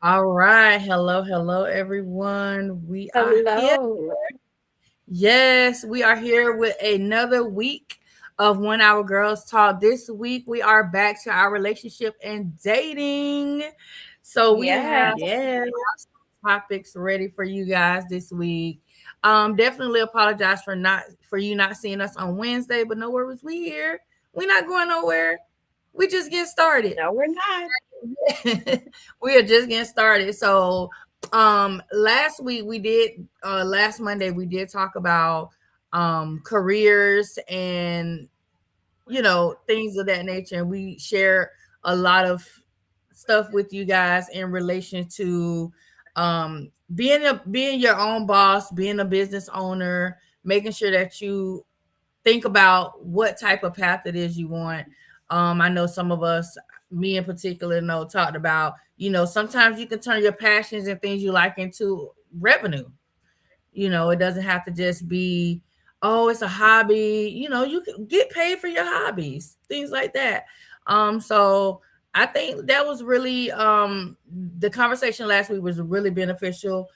All right. Hello, everyone. We are here. Hello. Yes, we are here with another week of 1 Hour Girls Talk. This week, we are back to our relationship and dating. So we have Yes. Yeah. topics ready for you guys this week. Definitely apologize for you not seeing us on Wednesday, but no worries, we here. We not going nowhere. We just get started. No, we're not. We are just getting started. So last week we did last Monday we did talk about careers and things of that nature. And we share a lot of stuff with you guys in relation to being your own boss, being a business owner, making sure that you think about what type of path it is you want. I know some of us, me in particular, talked about, sometimes you can turn your passions and things you like into revenue. It doesn't have to just be, oh, it's a hobby. You can get paid for your hobbies, things like that. So I think that was really the conversation last week was really beneficial.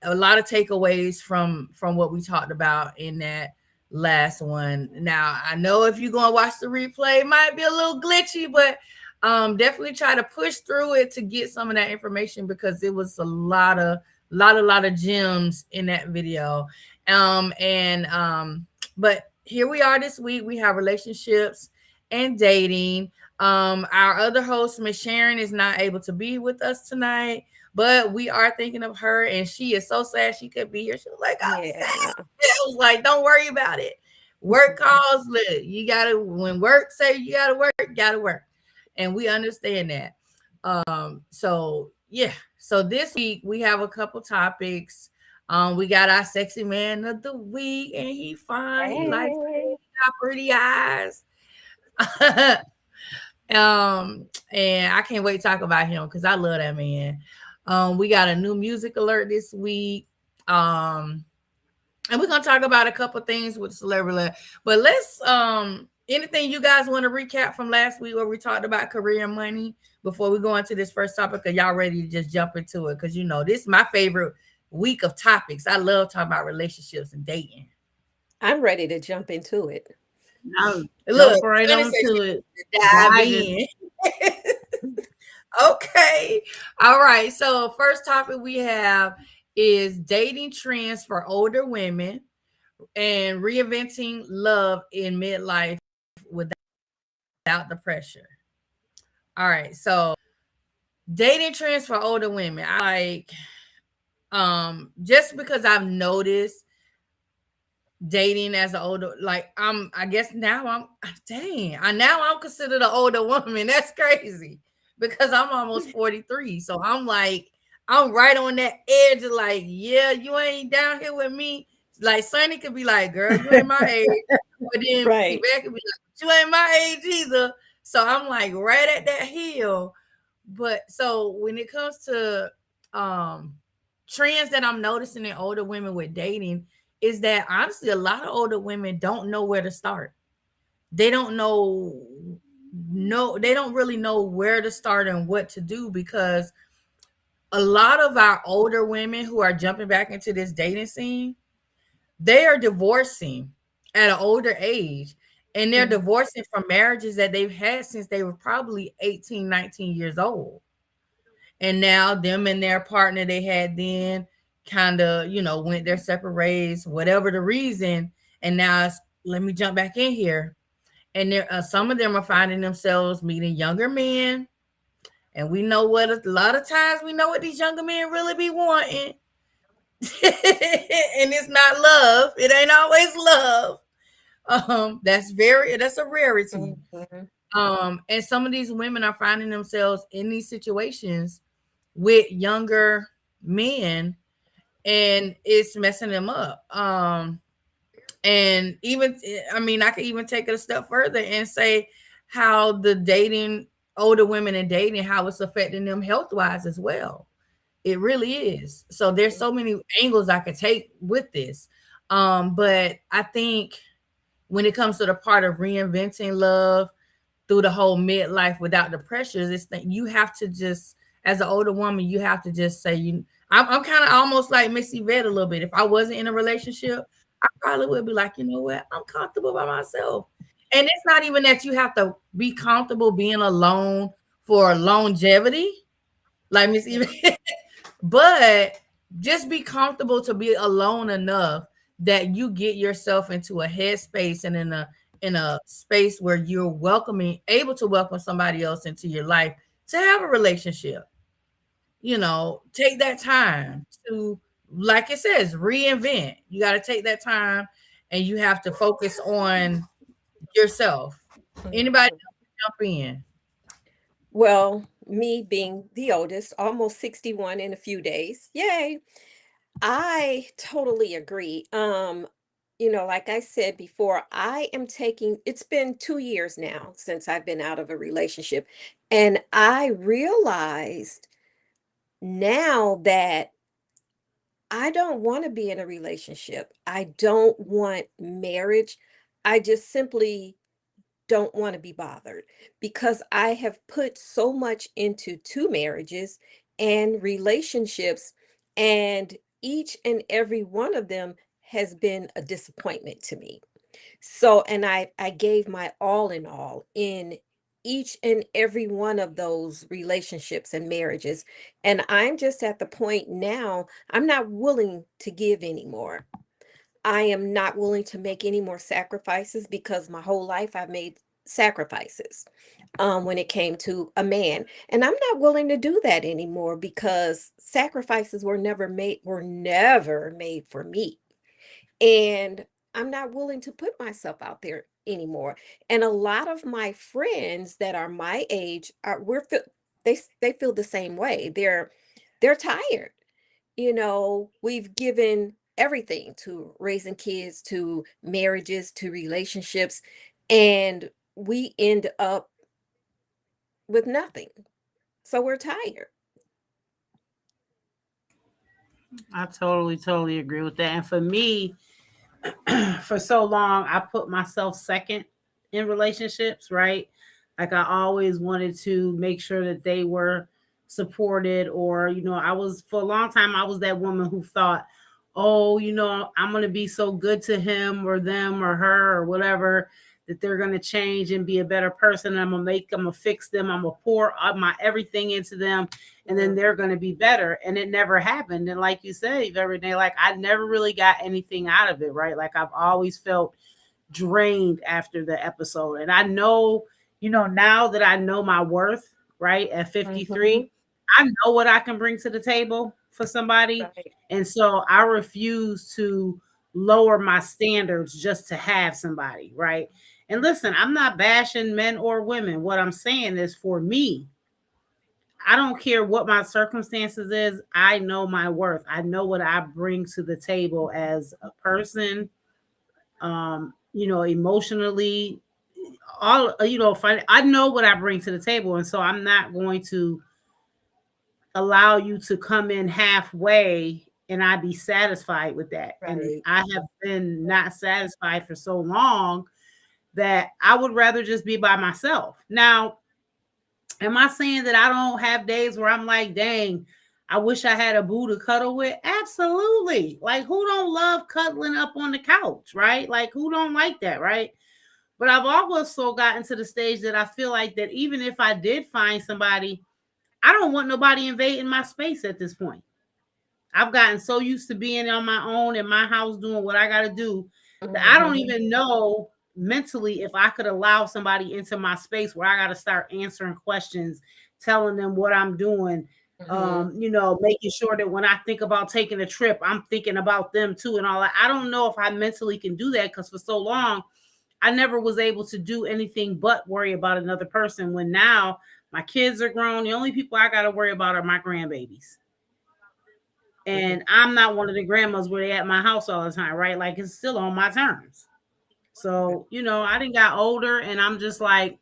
A lot of takeaways from what we talked about in that last one. Now I know if you're gonna watch the replay, it might be a little glitchy, but definitely try to push through it to get some of that information because it was a lot of gems in that video. But here we are this week. We have relationships and dating. Our other host, Miss Sharon, is not able to be with us tonight, but we are thinking of her, and she is so sad she could be here. She was like, "I'm sad." Yeah. I was like, "Don't worry about it. Work calls. Look, you gotta when work say you gotta work, and we understand that." So yeah. So this week we have a couple topics. We got our sexy man of the week, and he fine. He likes Hey. got pretty eyes. And I can't wait to talk about him because I love that man. We got a new music alert this week. And we're gonna talk about a couple things with celebrity. But let's anything you guys want to recap from last week where we talked about career and money before we go into this first topic? Are y'all ready to just jump into it? Because this is my favorite week of topics. I love talking about relationships and dating. I'm ready to jump into it. I'll Look, jump right Sunny said on she to it. wants to dive Diving. in. Okay. All right. So first topic we have is dating trends for older women and reinventing love in midlife without the pressure. All right. So dating trends for older women. I like just because I've noticed dating as an older, like I guess now I'm considered an older woman. That's crazy because I'm almost 43. So I'm like, I'm right on that edge of like, yeah, you ain't down here with me. Like Sonny could be like, girl, you ain't my age. But then Right. Yvette could be like, you ain't my age either. So I'm like right at that hill. But so when it comes to um trends that I'm noticing in older women with dating, is that honestly a lot of older women don't know where to start. They don't know no they don't really know where to start and what to do because a lot of our older women who are jumping back into this dating scene, they are divorcing at an older age, and they're Mhm. divorcing from marriages that they've had since they were probably 18, 19 years old. And now them and their partner they had then kind of went their separate ways, whatever the reason. And now let me jump back in here, and there some of them are finding themselves meeting younger men, and we know what a lot of times we know what these younger men really be wanting. And it's not love, it ain't always love. That's a rarity. Mhm. And some of these women are finding themselves in these situations with younger men, and it's messing them up. And even I mean, I could even take it a step further and say how the dating older women and dating, how it's affecting them health wise as well. It really is. So there's so many angles I could take with this. But I think when it comes to the part of reinventing love through the whole midlife without the pressures, it's that you have to just as an older woman, you have to just say, I'm kind of almost like Miss Yvette a little bit. If I wasn't in a relationship, I probably would be like, you know what, I'm comfortable by myself. And it's not even that you have to be comfortable being alone for longevity, like Miss Yvette, but just be comfortable to be alone enough that you get yourself into a headspace and in a space where you're able to welcome somebody else into your life to have a relationship. Take that time to, like it says, reinvent. You got to take that time, and you have to focus on yourself. Anybody Mhm. else jump in? Well, me being the oldest, almost 61 in a few days. Yay. I totally agree. Like I said before, it's been 2 years now since I've been out of a relationship. And I realized now that I don't want to be in a relationship. I don't want marriage. I just simply don't want to be bothered because I have put so much into two marriages and relationships, and each and every one of them has been a disappointment to me. So, and I gave my all in all in each and every one of those relationships and marriages. And I'm just at the point now, I'm not willing to give anymore. I am not willing to make any more sacrifices because my whole life I've made sacrifices when it came to a man. And I'm not willing to do that anymore because sacrifices were never made for me. And I'm not willing to put myself out there anymore. And a lot of my friends that are my age they feel the same way. They're tired. We've given everything to raising kids, to marriages, to relationships, and we end up with nothing. So we're tired. I totally agree with that. And for me, for so long, I put myself second in relationships, right? Like I always wanted to make sure that they were supported, or, I was, for a long time, I was that woman who thought, oh, I'm going to be so good to him or them or her or whatever, that they're going to change and be a better person. I'm going to fix them. I'm going to pour up my everything into them, and then Mhm. they're going to be better. And it never happened. And like you said, every day, like I never really got anything out of it, right? Like I've always felt drained after the episode. And I know, now that I know my worth, right, at Mhm. 53, I know what I can bring to the table for somebody. Right. And so I refuse to lower my standards just to have somebody, right? And listen, I'm not bashing men or women. What I'm saying is, for me, I don't care what my circumstances is. I know my worth. I know what I bring to the table as a person, emotionally, all, I know what I bring to the table. And so I'm not going to allow you to come in halfway and I be satisfied with that. And Right. I have been not satisfied for so long that I would rather just be by myself. Now, am I saying that I don't have days where I'm like, dang, I wish I had a boo to cuddle with? Absolutely. Like, who don't love cuddling up on the couch, right? Like, who don't like that, right? But I've also gotten to the stage that I feel like that even if I did find somebody, I don't want nobody invading my space at this point. I've gotten so used to being on my own in my house doing what I got to do that I don't Mhm. even know mentally if I could allow somebody into my space where I got to start answering questions, telling them what I'm doing, Mhm. making sure that when I think about taking a trip, I'm thinking about them too and all that. I don't know if I mentally can do that because for so long, I never was able to do anything but worry about another person. When now my kids are grown, the only people I got to worry about are my grandbabies. Mhm. And I'm not one of the grandmas where they at my house all the time, right? Like it's still on my terms. Right. So, I didn't got older and I'm just like,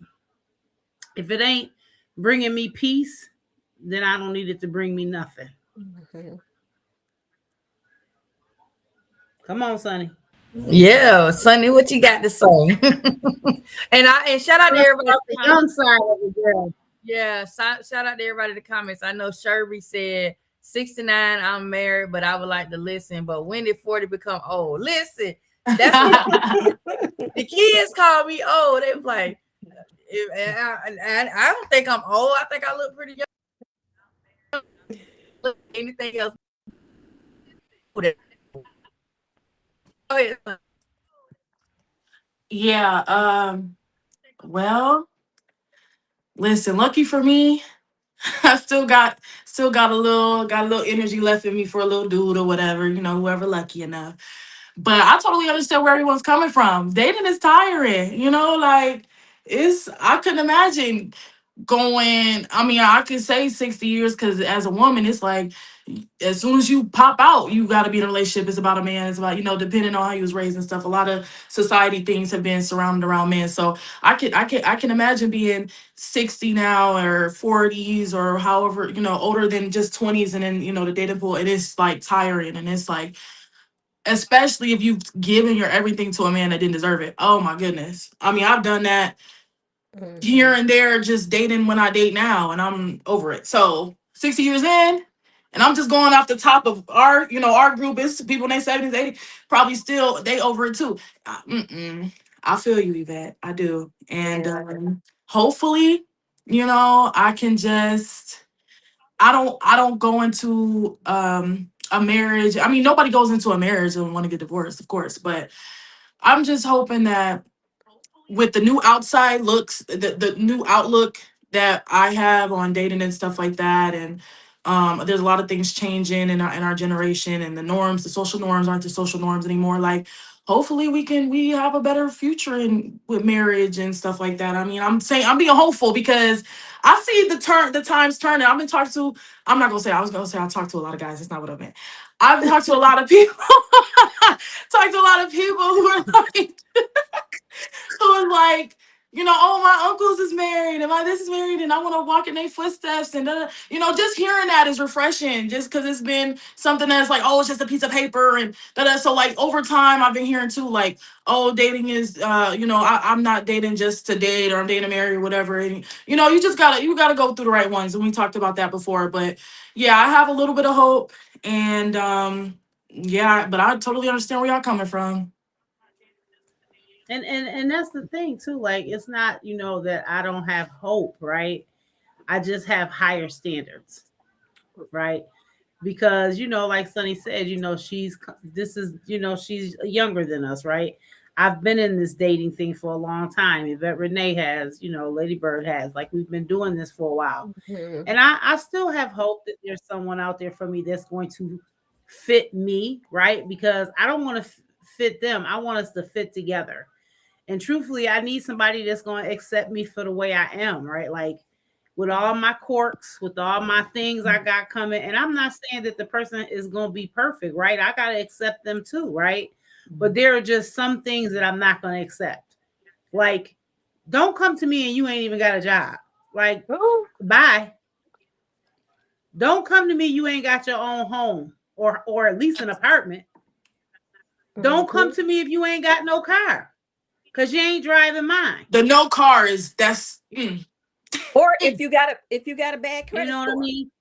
if it ain't bringing me peace, then I don't need it to bring me nothing. Mhm. Come on, Sonny. Yeah, Sonny, what you got to say? And shout out to Bring everybody. out the young side of the girl. Yeah, shout out to everybody in the comments. I know Sherby said 69, I'm married, but I would like to listen. But when did 40 become old? Listen, that's what the kids call me old. They was like, I don't think I'm old. I think I look pretty young. Anything else? Go ahead. Yeah. Well, listen, lucky for me, I still got a little energy left in me for a little dude or whatever, whoever lucky enough. But I totally understand where everyone's coming from. Dating is tiring, like I couldn't imagine going. I mean, I could say 60 years because as a woman, it's like as soon as you pop out, you got to be in a relationship. It's about a man. It's about, depending on how you was raised and stuff. A lot of society things have been surrounded around men. So I can imagine being 60 now or 40s or however, older than just 20s. And then, the dating pool, it is like tiring. And it's like, especially if you've given your everything to a man that didn't deserve it. Oh my goodness. I mean, I've done that here and there, just dating when I date now, and I'm over it. So 60 years in, and I'm just going off the top of our group is people in their 70s, 80s, probably still they over it too. I feel you, Yvette. I do. And Yeah. hopefully, I can just I don't go into a marriage. I mean, nobody goes into a marriage and want to get divorced, of course, but I'm just hoping that with the new outside looks, the new outlook that I have on dating and stuff like that, and there's a lot of things changing in our generation, and the social norms aren't the social norms anymore. Like, hopefully we have a better future in with marriage and stuff like that. I mean, I'm being hopeful because I see the times turning. I've been talking to. I'm not gonna say. I was gonna say I talked to a lot of guys. That's not what I meant. I've talked to a lot of people. Talked to a lot of people who are like who is like, oh, my uncles is married and my this is married and I want to walk in their footsteps and just hearing that is refreshing just because it's been something that's like, oh, it's just a piece of paper and so like over time I've been hearing too like, oh, dating is I'm not dating just to date or I'm dating to marry or whatever, and you gotta go through the right ones, and we talked about that before. But yeah, I have a little bit of hope, and yeah, but I totally understand where y'all coming from. And that's the thing too. Like, it's not, that I don't have hope, right? I just have higher standards, right? Because, like Sunny said, she's younger than us, right? I've been in this dating thing for a long time. Yvette Renee has, Lady Bird has. Like, we've been doing this for a while. Mhm. And I still have hope that there's someone out there for me that's going to fit me, right? Because I don't want to fit them. I want us to fit together. And truthfully, I need somebody that's going to accept me for the way I am, right? Like, with all my quirks, with all my things I got coming. And I'm not saying that the person is going to be perfect, right? I got to accept them too, right? But there are just some things that I'm not going to accept. Like, don't come to me and you ain't even got a job. Like, bye. Don't come to me, you ain't got your own home or at least an apartment. Don't come to me if you ain't got no car. Because you ain't driving mine. The no car is Or if you got a bad credit You know what I score. mean?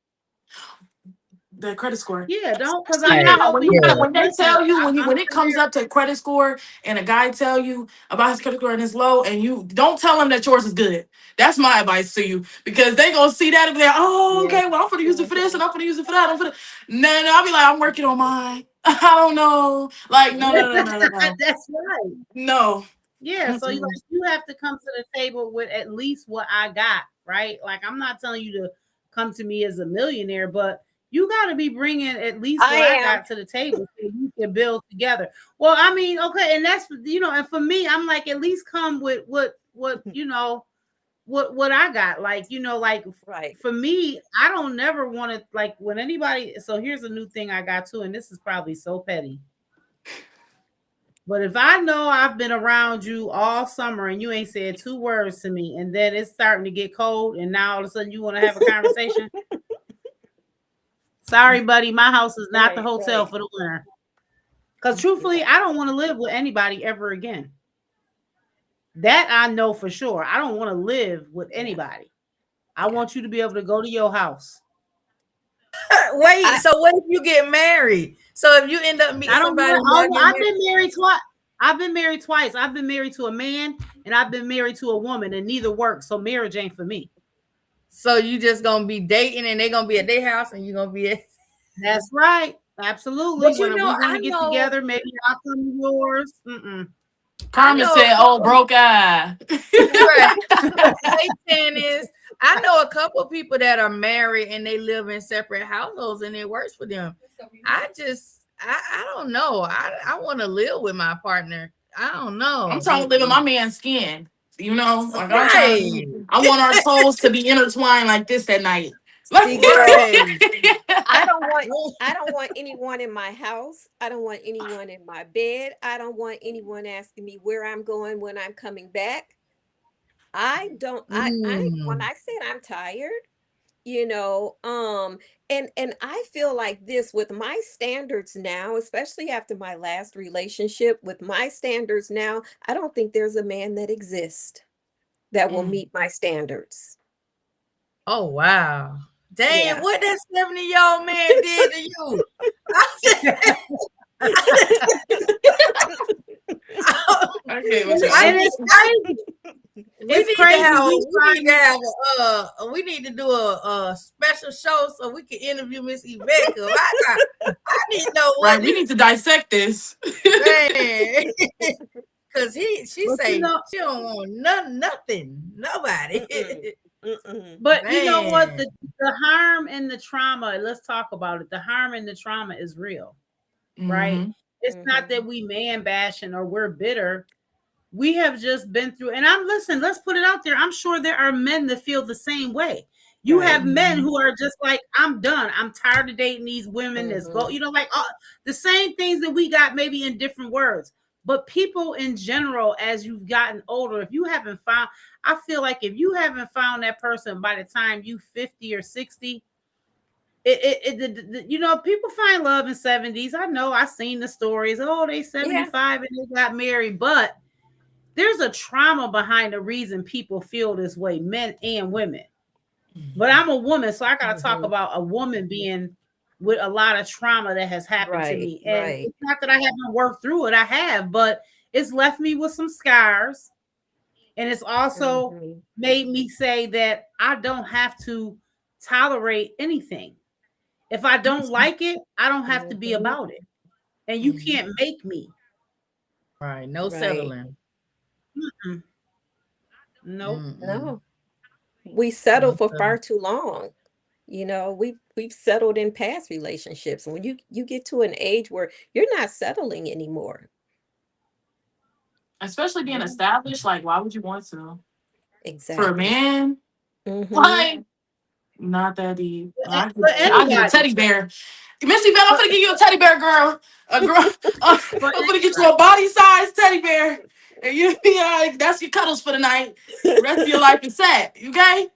the credit score. Yeah, don't, because See, I'm not when they tell you when it comes up to credit score and a guy tell you about his credit score and it's low, and you don't tell him that yours is good. That's my advice to you, because they gonna see that and be like, oh, okay, well, I'm gonna use it for this and I'm gonna use it for that. No, I'll be like, I'm working on mine. I don't know. Like, no. That's right. No. Yeah, so you have to come to the table with at least what I got, right? Like, I'm not telling you to come to me as a millionaire, but you got to be bringing at least what I got to the table so you can build together. Well, I mean, okay, and that's, and for me, I'm like, at least come with what what I got. Like, like, Right. for me, I don't never want to, like, when anybody, so here's a new thing I got too, and this is probably so petty. But if I know I've been around you all summer and you ain't said 2 words to me, and then it's starting to get cold, and now all of a sudden you want to have a conversation, sorry, buddy, my house is not the hotel for the winter. Because truthfully, I don't want to live with anybody ever again. That I know for sure. I don't want to live with anybody. I want you to be able to go to your house. Wait, so what if you get married? So if you end up meeting I don't somebody, know. I've been married twice. I've been married twice. I've been married to a man and I've been married to a woman, and neither works. So marriage ain't for me. so you just gonna be dating and they're gonna be at their house and you're gonna be at. That's right. Absolutely. But you When know, we want I to get know, together, maybe I'll come to yours. Mm-mm. Carmen know said, a "Oh, couple- broke eye." right. What they saying is, I know a couple of people that are married and they live in separate households and it works for them. I don't know. I want to live with my partner. I don't know. I'm trying to live in my man's skin. You know, like I'm Right. I want our toes to be intertwined like this at night. Like, See, girl, Right. I don't want anyone in my house. I don't want anyone in my bed. I don't want anyone asking me where I'm going when I'm coming back. I don't I when Mm. I said I'm tired, you know, and I feel like this with my standards now, especially after my last relationship, with my standards now, I don't think there's a man that exists that will Mm. meet my standards. Oh wow. Dang, Yeah. what that 70-year-old man did to you. I get what you're And saying. it's crazy. It's crazy. We need to do a special show so we can interview Miss Yvette. I need to know Right, what we need to dissect this. man. Cause she But, say you know, she don't want nothing, nobody. Mm-mm. Mm-mm. but you know what? Man. The harm and the trauma, let's talk about it. The harm and the trauma is real, right? Mhm. It's not that we man bashing or we're bitter. We have just been through, and let's put it out there. I'm sure there are men that feel the same way. You Right. have men who are just like, I'm done. I'm tired of dating these women. That's go, you know, like the same things that we got, maybe in different words. But people in general, as you've gotten older, if you haven't found, I feel like if you haven't found that person by the time you 50 or 60, you know, people find love in 70s. I know, I've seen the stories. Oh, they 75 and they got married, but there's a trauma behind the reason people feel this way, men and women. But I'm a woman, so I gotta talk about a woman being with a lot of trauma that has happened to me. And it's not that I haven't worked through it, I have, but it's left me with some scars. And it's also made me say that I don't have to tolerate anything. If I don't like it, I don't have to be about it. And you can't make me. Right, no settling. Mm-mm. Nope. No. We settle for far too long. You know, we've settled in past relationships. When you get to an age where you're not settling anymore. Especially being established, like why would you want to? Exactly. For a man, like not that deep. I'll get a teddy bear. Missy Bell, I'm gonna give you a teddy bear, girl. A girl. I'm gonna get you a body size teddy bear. And you like, that's your cuddles for the night. The rest of your life is set. Okay?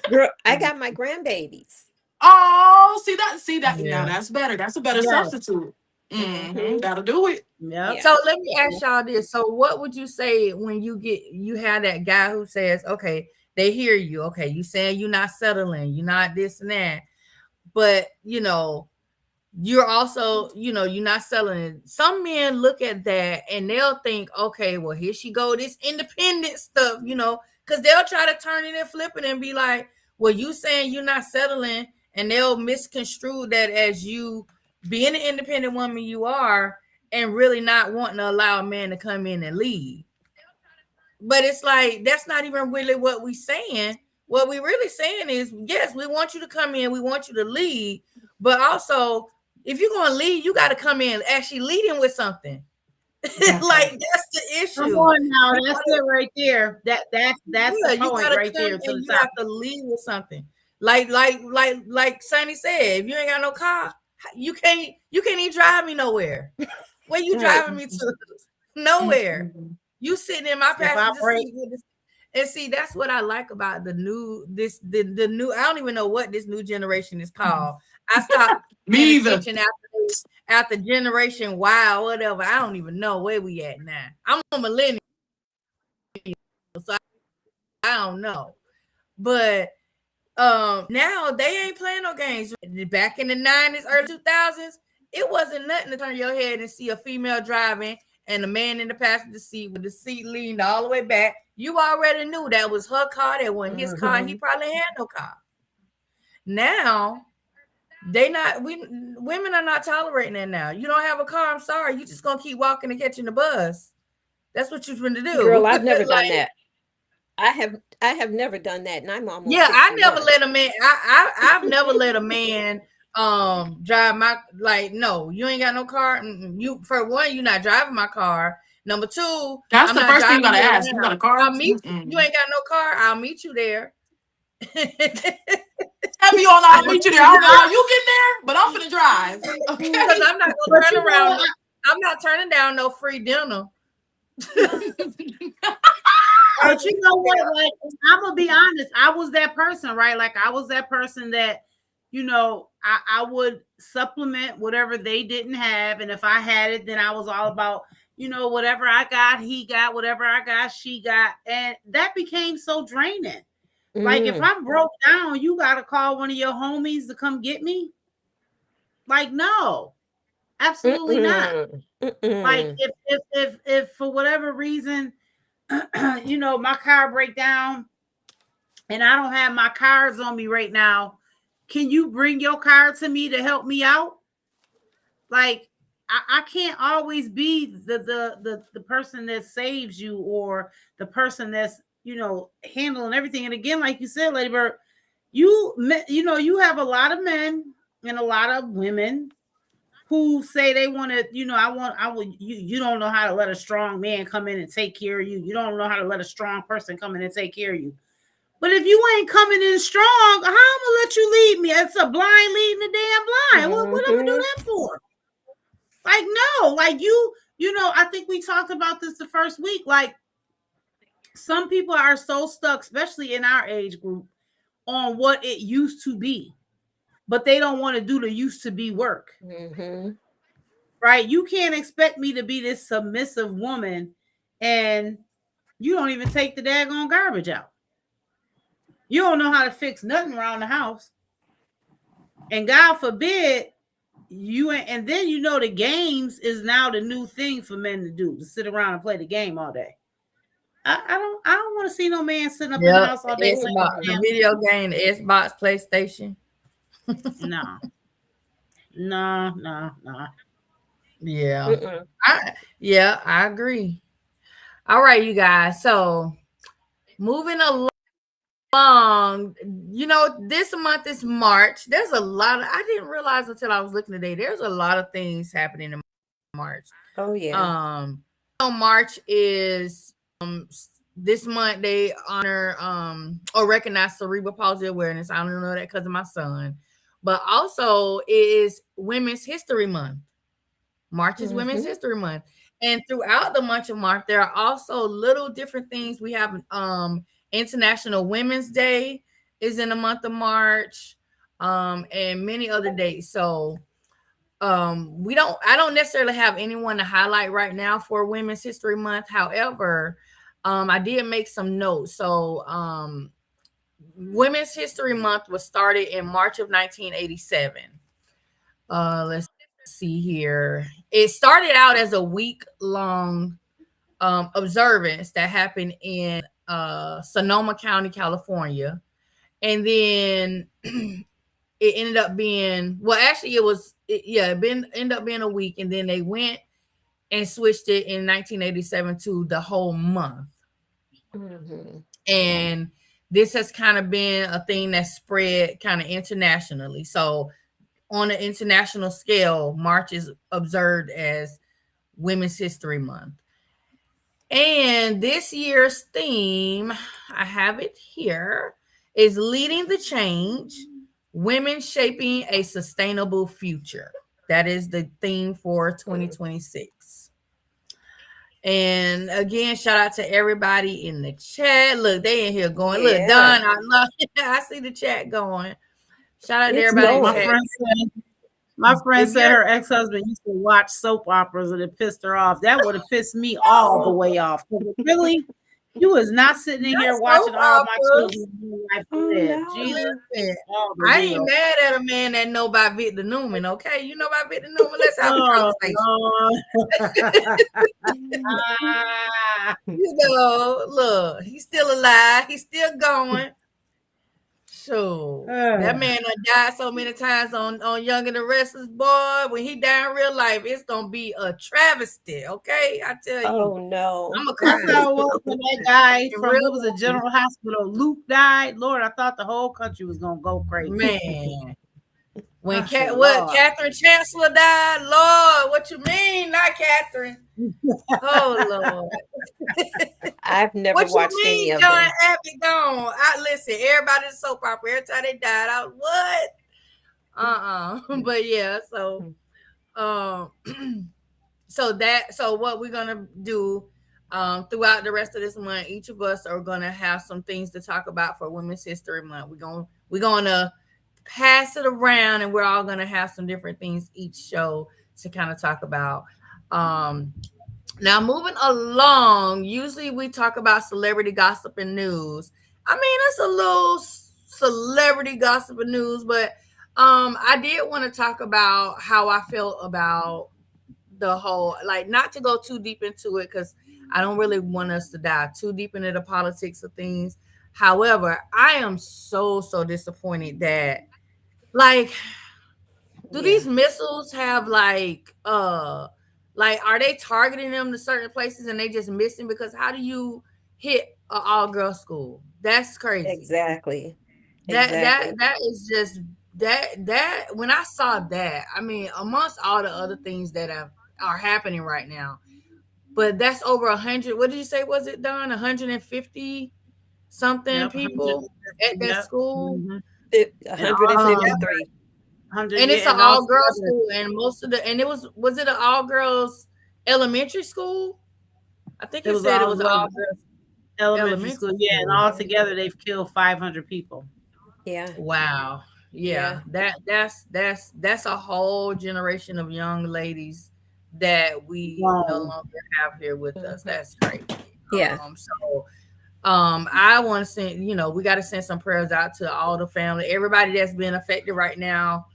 Girl, I got my grandbabies. Oh, see that. Yeah. Now that's better. That's a better substitute. That'll do it. Yeah. So let me ask y'all this. So what would you say when you have that guy who says, okay, they hear you. Okay, you saying you're not settling, you're not this and that, but you know, you're also, you know, you're not selling. Some men look at that and they'll think, okay, well, here she go, this independent stuff, you know, because they'll try to turn it and flip it and be like, well, you saying you're not settling, and they'll misconstrue that as you being an independent woman you are, and really not wanting to allow a man to come in and lead. But it's like, that's not even really what we're saying. What we really saying is, yes, we want you to come in, we want you to lead, but also, if you're going to lead, you got to come in actually leading with something. Like, that's the issue. Come on now, that's it right there. That's the point right there. You have to lead with something. Like Sonny said, if you ain't got no car, you can't even drive me nowhere. Where you driving me to? Nowhere. You sitting in my passenger seat with this. And see, that's what I like about the new, I don't even know what this new generation is called. I stopped Me either. After generation Y or whatever. I don't even know where we at now. I'm a millennial, so I don't know. But Now they ain't playing no games. Back in the 90s, early 2000s, it wasn't nothing to turn your head and see a female driving and a man in the passenger seat with the seat leaned all the way back. You already knew that was her car, that wasn't his car, and he probably had no car. Now women are not tolerating that now. You don't have a car, I'm sorry, you just gonna keep walking and catching the bus. That's what you're going to do. Girl, I've never done that. I have never done that, and I'm almost 61. I never let a man. I've never let a man drive my, like, no, you ain't got no car. You, for one, you're not driving my car. Number two, that's I'm the not first thing you gotta ask. around. You got a car? I'll meet you. You ain't got no car. I'll meet you there. Have you on? I'll meet you there. I don't know how you get there, but I'm finna drive. Okay. Because I'm not gonna turn around. I'm not turning down no free dinner. But you know what? Like, I'm gonna be honest. I was that person, right? Like, I was that person that, you know, I would supplement whatever they didn't have, and if I had it, then I was all about, you know, whatever I got, he got. Whatever I got, she got, and that became so draining. Like, if I'm broke down, you gotta call one of your homies to come get me. Like, no, absolutely not. Like, if for whatever reason, you know, my car break down and I don't have my cards on me right now, can you bring your car to me to help me out? Like, I can't always be the person that saves you, or the person that's, you know, handling everything. And again, like you said, Lady Bird, you know, you have a lot of men and a lot of women who say they want to, you know, you don't know how to let a strong man come in and take care of you. You don't know how to let a strong person come in and take care of you. But if you ain't coming in strong, how am I gonna let you lead me? It's a blind leading the damn blind. What am I do that for? Like, no, like you know, I think we talked about this the first week. Like, some people are so stuck, especially in our age group, on what it used to be, but they don't want to do the used to be work. Right? You can't expect me to be this submissive woman and you don't even take the daggone garbage out. You don't know how to fix nothing around the house. And God forbid you, and then, you know, the games is now the new thing for men to do, to sit around and play the game all day. I don't want to see no man sitting up in the house all day. The video game, the Xbox, PlayStation. No. Yeah. I agree. All right, you guys. So moving along, you know, this month is March. There's a lot I didn't realize until I was looking today. There's a lot of things happening in March. Oh yeah. March is this month they honor or recognize cerebral palsy awareness. I don't know that because of my son, but also it is Women's History Month. March is Women's History Month, and throughout the month of March there are also little different things. We have International Women's Day is in the month of March, and many other days. So I don't necessarily have anyone to highlight right now for Women's History Month. However, I did make some notes. So Women's History Month was started in March of 1987. Let's see here. It started out as a week-long observance that happened in Sonoma County, California. And then it ended up being, well, actually it ended up being a week, and then they went and switched it in 1987 to the whole month. And this has kind of been a thing that spread kind of internationally. So on an international scale, March is observed as Women's History Month. And this year's theme, I have it here, is Leading the Change, Women Shaping a Sustainable Future. That is the theme for 2026. And again, shout out to everybody in the chat. Look, they in here going. Look, Don, I love it. I see the chat going. Shout out to everybody. My friend said her ex-husband used to watch soap operas and it pissed her off. That would have pissed me all the way off. Really? You was not sitting in here That's watching soap all my operas. children life Oh, live. no. Jesus, Listen, all the I ain't deal. mad at a man that know about Victor Newman, okay? You know about Victor Newman? Let's have a Oh, conversation. Ah, You know, look, he's still alive. He's still going. So that man done died so many times on Young and the Restless, boy. When he die in real life, it's gonna be a travesty. Okay, I tell you, Oh no. I'm a that's cry. how it was when that guy In from real what was it, General Hospital, Luke died. Lord, I thought the whole country was gonna go crazy. Man, when I said, what Lord. Catherine Chancellor died, Lord, what you mean, not Catherine? Oh Lord, I've never what you watched any mean, of John them. Abbott gone? I listen, everybody's soap opera. Every time they died, I was what? But yeah, so so what we're gonna do throughout the rest of this month, each of us are gonna have some things to talk about for Women's History Month. We're gonna pass it around, and we're all gonna have some different things each show to kind of talk about. Now moving along, usually we talk about celebrity gossip and news. I mean, it's a little celebrity gossip and news, but I did want to talk about how I felt about the whole, like, not to go too deep into it because I don't really want us to dive too deep into the politics of things. However, I am so disappointed that, like, do Yeah. these missiles have like are they targeting them to certain places and they just missing? Because how do you hit an all-girl school? That's crazy. Exactly. That is just that when I saw that, I mean, amongst all the other things that are happening right now, but that's over 100. What did you say? Was it done 150 something Yep, people at that yep. school? Mhm. 153. 100, And it's yeah, an and all all-girls together, school, and most of the and it was it an all-girls elementary school? I think it it was said it all was girls all-girls elementary school. Yeah, and school. all together they've killed 500 people. Yeah. Wow. Yeah. That's a whole generation of young ladies that we no Wow. longer have here with us. That's crazy. Yeah. I want to send, we got to send some prayers out to all the family, everybody that's been affected right now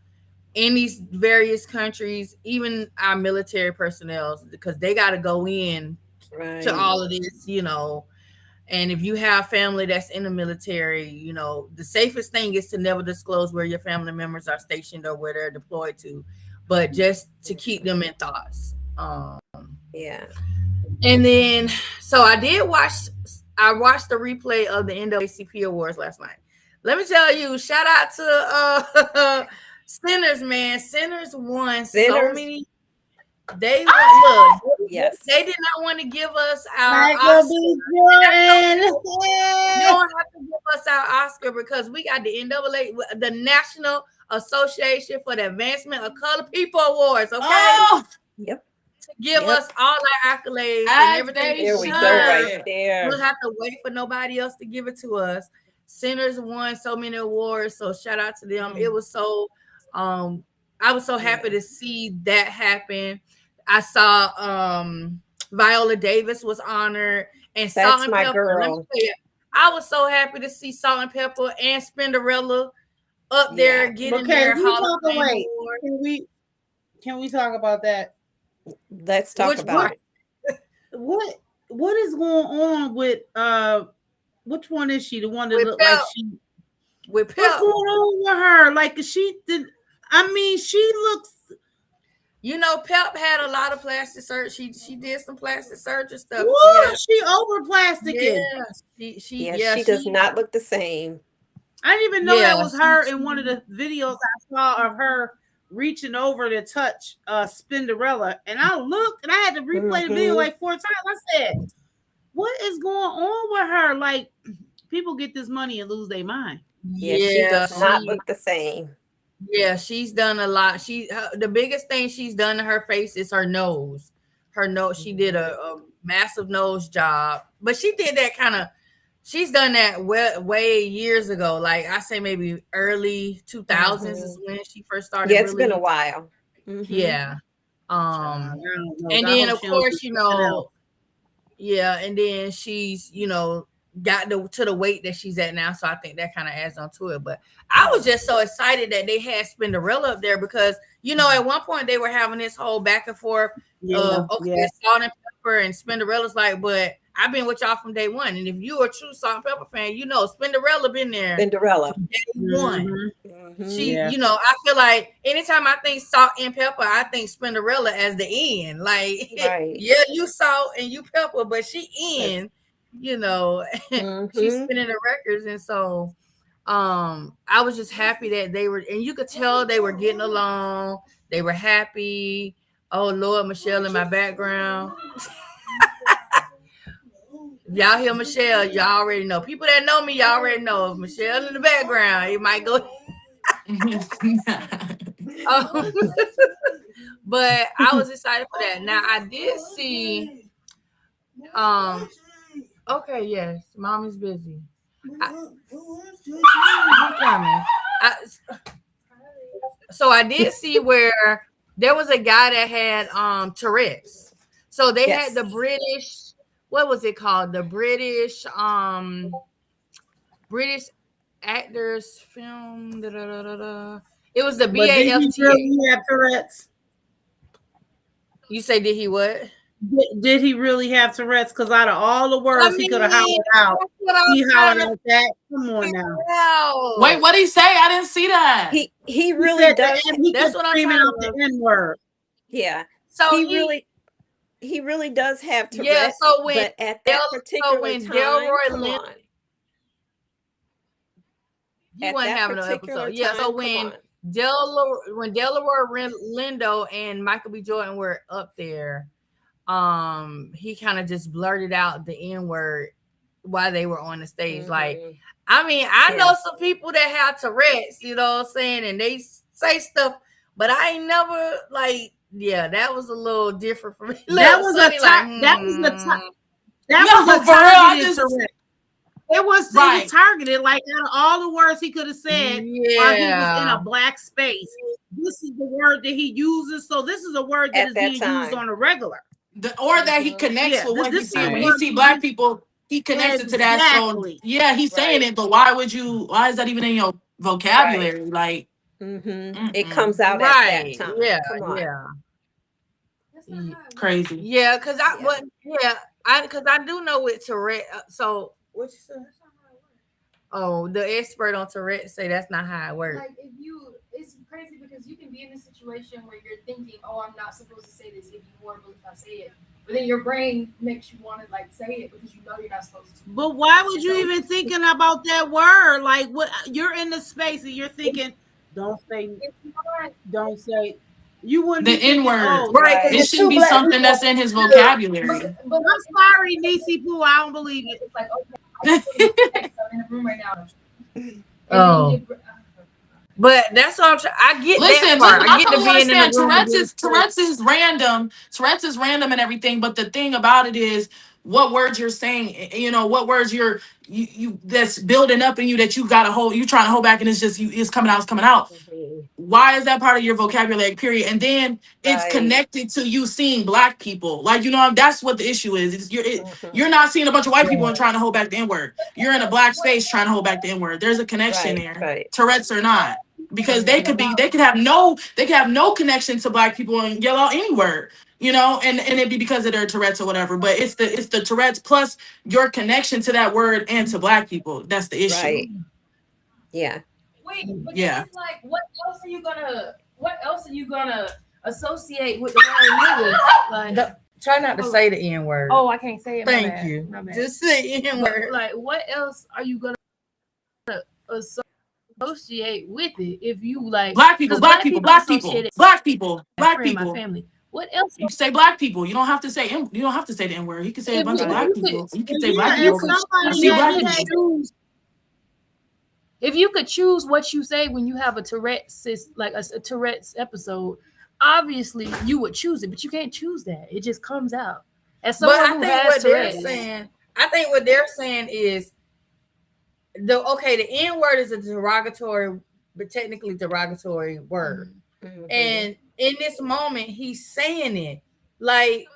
in these various countries, even our military personnel, because they got to go in Right. to all of this, and if you have family that's in the military, the safest thing is to never disclose where your family members are stationed or where they're deployed to, but just to keep them in thoughts. Yeah. And then, so I watched the replay of the NAACP Awards last night. Let me tell you, shout out to Sinners, man. Sinners won so Sinners? many. They look. Yes. They did not want to give us our Michael Oscar. B. Jordan. You don't have to give us our Oscar because we got the NAA, the National Association for the Advancement of Colored People Awards. Okay. Oh, Yep. To give Yep. us all our accolades and as everything. they There we go should. right there. We'll have to wait for nobody else to give it to us. Sinners won so many awards, so shout out to them. It was so I was so happy to see that happen. I saw Viola Davis was honored, and That's Salt and my Pepper. Let me girl. tell you, I was so happy to see Salt and Pepper and Spinderella up there Yeah. getting Okay, their we Hall talk of Fame away. award. Can we talk about that? Let's talk Which about part? it. What is going on with which one is she? The one that With looked like Pep. she With what's Pep, going on with her? Like she did she looks Pep had a lot of plastic surgery. She did some plastic surgery stuff. what? She over plasticking. Yeah, She does not look the same. I didn't even know that was her she- in one of the videos I saw of her reaching over to touch Spinderella. And I looked and I had to replay the video like 4 times. I said, what is going on with her? Like, people get this money and lose their mind. Yeah, she does not look the same. Yeah, she's done a lot. The biggest thing she's done to her face is her nose. Her nose, she did a massive nose job, but she did that she's done that way years ago. Like I say, maybe early 2000s is when she first started. Yeah, it's been a while. Yeah. I don't know. And I then hope of she don't course, do something else. Yeah, and then she's, got to the weight that she's at now. So I think that kind of adds on to it. But I was just so excited that they had Spinderella up there because, at one point they were having this whole back and forth of, okay, Salt and Pepper, and Spinderella's like, but I've been with y'all from day one. And if you're a true Salt and Pepper fan, Spinderella been there Cinderella. from day one. She, Yeah. I feel like anytime I think Salt and Pepper, I think Spinderella as the end. Like, Right. yeah, you Salt and you Pepper, but she in, she's spinning the records. And so I was just happy that they were, and you could tell they were getting along. They were happy. Oh Lord, Michelle in my background. If y'all hear Michelle, y'all already know. People that know me, y'all already know. If Michelle in the background, it might go. But I was excited for that. Now I did see. Okay, yes, mom is busy. So I did see where there was a guy that had Tourette's. So they had the British. What was it called? The British Actors Film. It was the But did he BAFTA. really have Tourette's? You say, did he what? Did he really have Tourette's? Because out of all the words he could have hollered out, he hollered out that. Come on now. Wait, what did he say? I didn't see that. He really does. That's what I'm screaming trying out the N-word. Yeah. So he really does have Tourette's. Yeah. So when but at that particular time, come on. He wasn't having an episode. Yeah. So when Delroy Lindo and Michael B. Jordan were up there, he kind of just blurted out the N-word while they were on the stage. Like, I mean, I know some people that have Tourette's, you know what I'm saying, and they say stuff, but I ain't never that was a little different for me. That was a targeted Tourette's. It was targeted. Like, out of all the words he could have said while he was in a black space, this is the word that he uses. So this is a word that is being used on a regular. Or that he connects with what he's saying. When you see black people, he connects it to that. So yeah, he's saying it, but why is that even in your vocabulary? Like, it comes out at that time. Yeah, come on. Crazy. Yeah, because I do know with Tourette. So what you said? Oh, the expert on Tourette say that's not how it works. Like, it's crazy because you can be in a situation where you're thinking, "Oh, I'm not supposed to say this if you horrible if I say it," but then your brain makes you want to say it because you know you're not supposed to. But why would you even thinking about that word? Like, what you're in the space and you're thinking, don't say. You wouldn't the N-word, right? It shouldn't be something that's in his vocabulary. But I'm sorry, Niecy Poo, I don't believe it. It's like, okay, I'm in a room right now. But that's what I'm trying. I get that part. I get to being in the room. Tourette's is random. Tourette's is random and everything. But the thing about it is, what words you're saying. What words you that's building up in you that you got to hold. You trying to hold back, and it's coming out. It's coming out. Why is that part of your vocabulary? Period. And then it's connected to you seeing black people. Like, that's what the issue is. You're not seeing a bunch of white people and trying to hold back the N-word. You're in a black space trying to hold back the N-word. There's a connection there. Right. Tourette's or not. Because they could have no connection to black people and yell out any word, and it'd be because of their Tourette's or whatever. But it's the Tourette's plus your connection to that word and to black people. That's the issue. Right. Yeah. Wait, but it's like, what else are you gonna associate with the word nigga? Like, try not to say the N-word. Oh, I can't say it. Thank you. My bad. Just say N-word. Like, what else are you gonna associate with it if you like black people? My family. What else? You say black people. You don't have to say the N-word. You can say a bunch of black people. You can say black people. If you could choose what you say when you have a Tourette's, like a Tourette's episode, obviously you would choose it, but you can't choose that. It just comes out. As someone who has Tourette's, I think what they're saying is the N-word is a derogatory, but technically derogatory word. And in this moment, he's saying it like,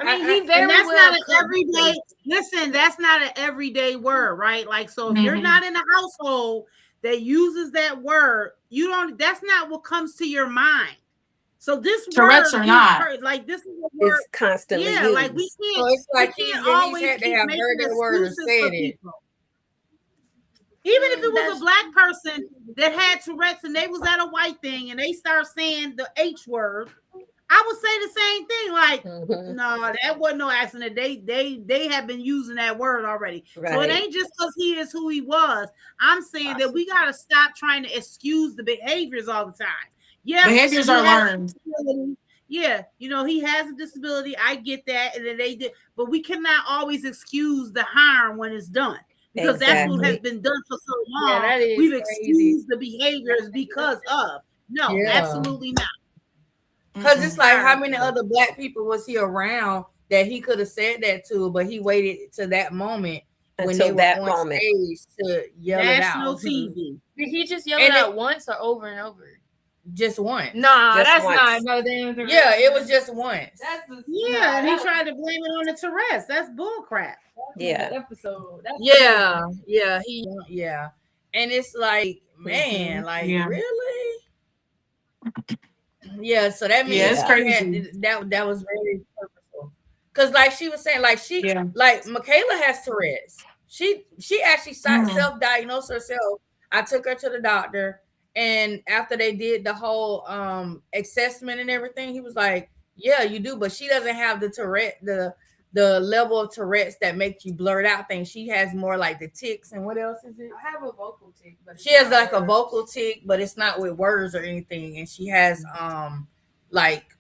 I mean, he very and that's well not an could be. everyday. Listen, that's not an everyday word, right? Like, so if you're Mhm. not in a household that uses that word, you don't. That's not what comes to your mind. So this Tourette's word, or not. like this is a word. It's constantly Yeah, like we used. So it's like can't he's always had to keep have making heard that word or excuses said for it. people. Even if it was That's- a black person that had Tourette's and they was at a white thing and they start saying the H word, I would say the same thing. Like, Mhm. no, that wasn't no accident. They have been using that word already. So it Right. ain't just because he is who he was. I'm saying that we got to stop trying to excuse the behaviors all the time. Yeah, Behaviors he are has a learned. disability. Yeah, he has a disability. I get that, and then they did, but we cannot always excuse the harm when it's done. Because that's what has Exactly. been done for so Yeah, long. that is We've crazy. excused the behaviors because of. No, Yeah. absolutely not. Because it's like, how Mhm. many other black people was he around that he could have said that to, but he waited to that moment when Until they were that on moment. stage to yell National it out. TV. Did he just yell And it out once or over and over? Just once. Nah, Just that's once. not no damn. Yeah, it was just once. That's the Yeah, and he tried to blame it on the Tourette's. That's bull crap. Yeah. episode. That's Yeah, yeah. And it's like, man, Mhm. like Yeah. really? Yeah, so that means Yeah, it's she crazy. that was very purposeful. Cause like she was saying, Yeah. like Michaela has Tourette's. She actually Mhm. self-diagnosed herself. I took her to the doctor, and after they did the whole assessment and everything, he was like, "Yeah, you do," but she doesn't have the Tourette, the level of Tourette's that makes you blurt out things. She has more like the tics, and what else is it? I have a vocal tick, but She has like a vocal tick, but it's not with words or anything, and she has like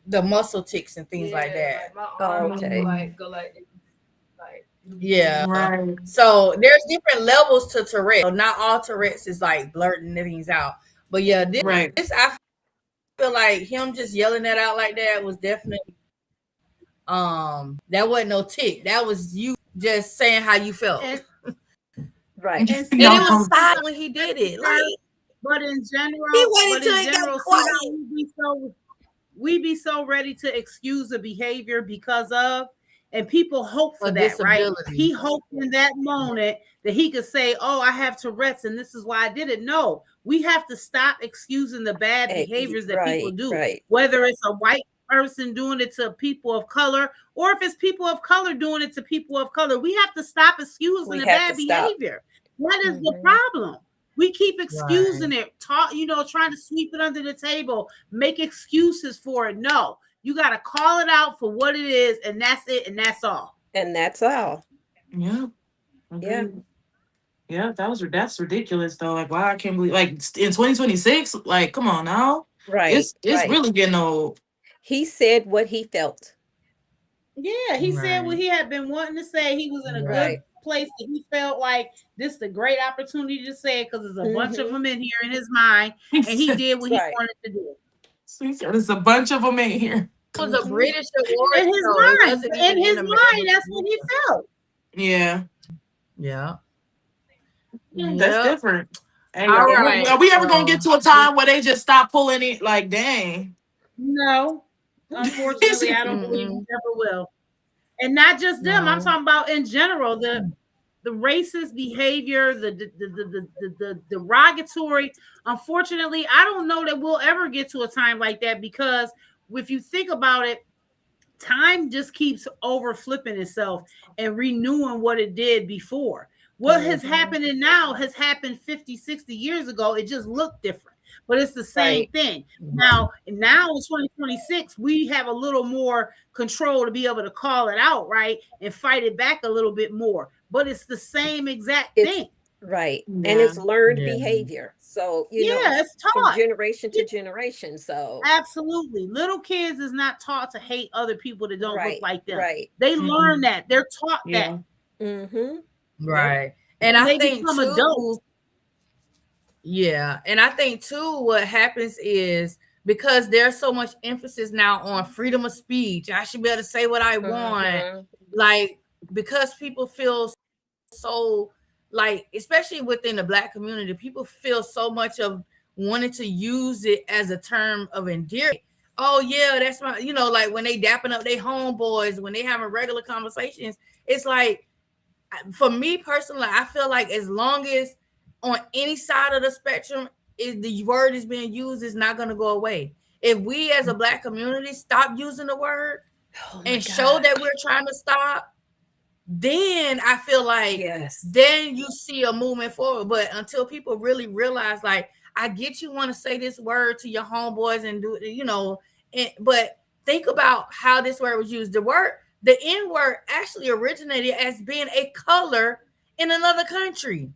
the muscle tics and things like that. Like my Oh, arm okay. go like Yeah. Right. So there's different levels to Tourette. So not all Tourette's is like blurting things out. But yeah, Right. this I feel like him just yelling that out like that was definitely that wasn't no tick. That was you just saying how you felt. And, Right. and And see, it No. was silent when he did it. Like but in general, he waited till it got see quiet. how we be so ready to excuse a behavior because of, and people hope for A that, right? disability. He hoped in that moment that he could say, "Oh, I have Tourette's, and this is why I did it." No, we have to stop excusing the bad behaviors that people do. Right. Whether it's a white person doing it to people of color, or if it's people of color doing it to people of color, we have to stop excusing We the have bad to stop. behavior. That is the Mhm. problem. We keep excusing it, trying to sweep it under the table, make excuses for it. No, you got to call it out for what it is, and that's it, and that's all. And that's all. Yeah. Yeah. Agreed. Yeah, that's ridiculous though. Like, wow, I can't believe like in 2026, like, come on now. Right. It's right. really getting old. He said what he felt. Yeah, he said what Right. he had been wanting to say. He was in a Right. good place that he felt like this is a great opportunity to say it because there's a bunch of Mhm. them in here in his mind, and he did what he Right. wanted to do. There's a bunch of them in here. It was a Mhm. British award In his show. It mind, wasn't in even his American. mind, that's what he felt. Yeah, Yeah. that's Yep. different. Hey, All are right. are we ever gonna get to a time where they just stop pulling it? Like, dang. No, unfortunately, I don't believe he Mm-mm. ever will. And not just them. I'm No. talking about in general the racist behavior, the derogatory. Unfortunately, I don't know that we'll ever get to a time like that because if you think about it, time just keeps over flipping itself and renewing what it did before. What has happened and now has happened 50, 60 years ago. It just looked different, but it's the same Right. thing. Now in 2026, we have a little more control to be able to call it out, right? And fight it back a little bit more. But it's the same exact It's thing. right. And Yeah. it's learned Yeah. behavior. So, Yeah, it's from taught. generation to generation. So Absolutely. Little kids is not taught to hate other people that don't right. look like them. Right. They Mhm. learn that. They're taught Yeah. that. Mm-hmm. Right. And And I they think become too, adults. yeah. And I think too, what happens is because there's so much emphasis now on freedom of speech. I should be able to say what I want. Mhm. Like, because people feel so like, especially within the Black community, people feel so much of wanting to use it as a term of endearment. oh yeah, that's my, like when they dapping up their homeboys, when they having regular conversations, it's like, for me personally, I feel like as long as on any side of the spectrum is the word is being used, is not going to go away. If we as a Black community stop using the word and show that we're trying to stop, then I feel like then you see a movement forward. But until people really realize, like, I get you want to say this word to your homeboys and do it, but think about how this word was used. The N word actually originated as being a color in another country.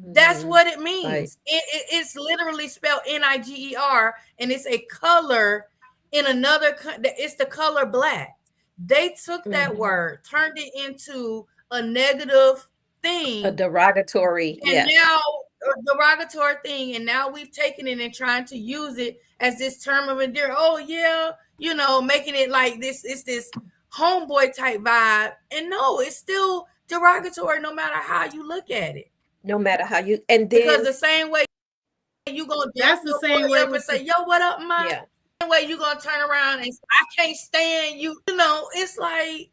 That's what it means. Right. It's literally spelled Niger, and it's a color in another country. It's the color Black. They took that word, turned it into a negative thing, a derogatory, and now a derogatory thing, and now we've taken it and trying to use it as this term of endearment. Oh yeah, making it like this. It's this homeboy type vibe, and no, it's still derogatory no matter how you look at it. No matter how you, and then because the same way you gonna that's the same way and say, yo, what up, man? Yeah. The way you gonna turn around and say, I can't stand you. It's like,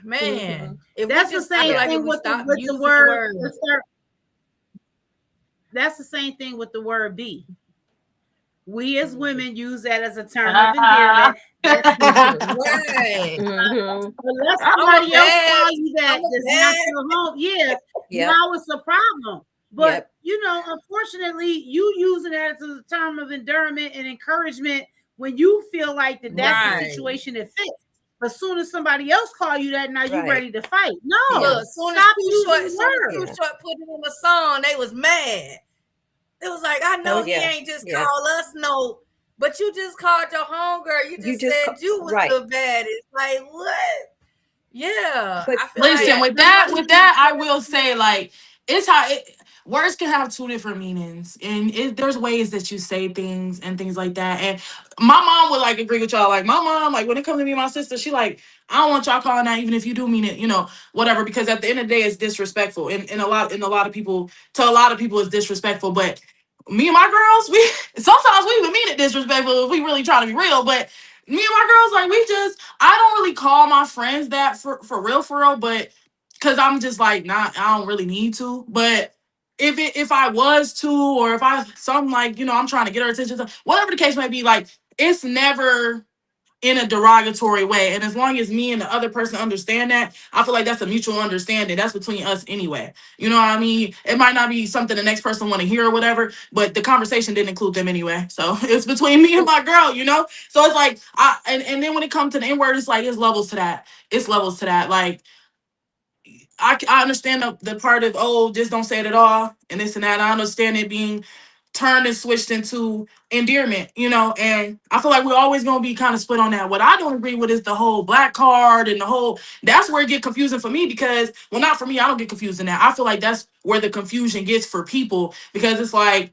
man, if that's the same thing with the word. That's the same thing with the word "be." We as women use that as a term of endearment. Right. Unless somebody else call you that, that's not your home. Yeah. Now it's a problem. But unfortunately, you using it as a term of endearment and encouragement when you feel like that's the situation that fits. But as soon as somebody else call you that, now you're ready to fight. No, look, soon as Too Short put it in the song, they was mad. It was like, I know he ain't just call us no, but you just called your homegirl. You just said you was the baddest. Like, what? Yeah. But listen, with that, I will say, like, it's how words can have two different meanings, and there's ways that you say things and things like that. And my mom would like agree with y'all. Like, my mom, like, when it comes to me and my sister, she like, I don't want y'all calling that, even if you do mean it, whatever, because at the end of the day, it's disrespectful. And a lot of people, it's disrespectful. But me and my girls, sometimes we even mean it disrespectful if we really try to be real. But me and my girls, like, I don't really call my friends that for real, but because I'm just like, I don't really need to. But if I was to, or if something like, I'm trying to get her attention, whatever the case may be, like, it's never in a derogatory way. And as long as me and the other person understand that, I feel like that's a mutual understanding. That's between us anyway. You know what I mean? It might not be something the next person want to hear or whatever, but the conversation didn't include them anyway. So it's between me and my girl, So it's like, and then when it comes to the N-word, it's like, it's levels to that. Like, I understand the part of, just don't say it at all, and this and that. I understand it being turned and switched into endearment, and I feel like we're always going to be kind of split on that. What I don't agree with is the whole black card and that's where it get confusing for me, because, well, not for me, I don't get confused in that. I feel like that's where the confusion gets for people, because it's like,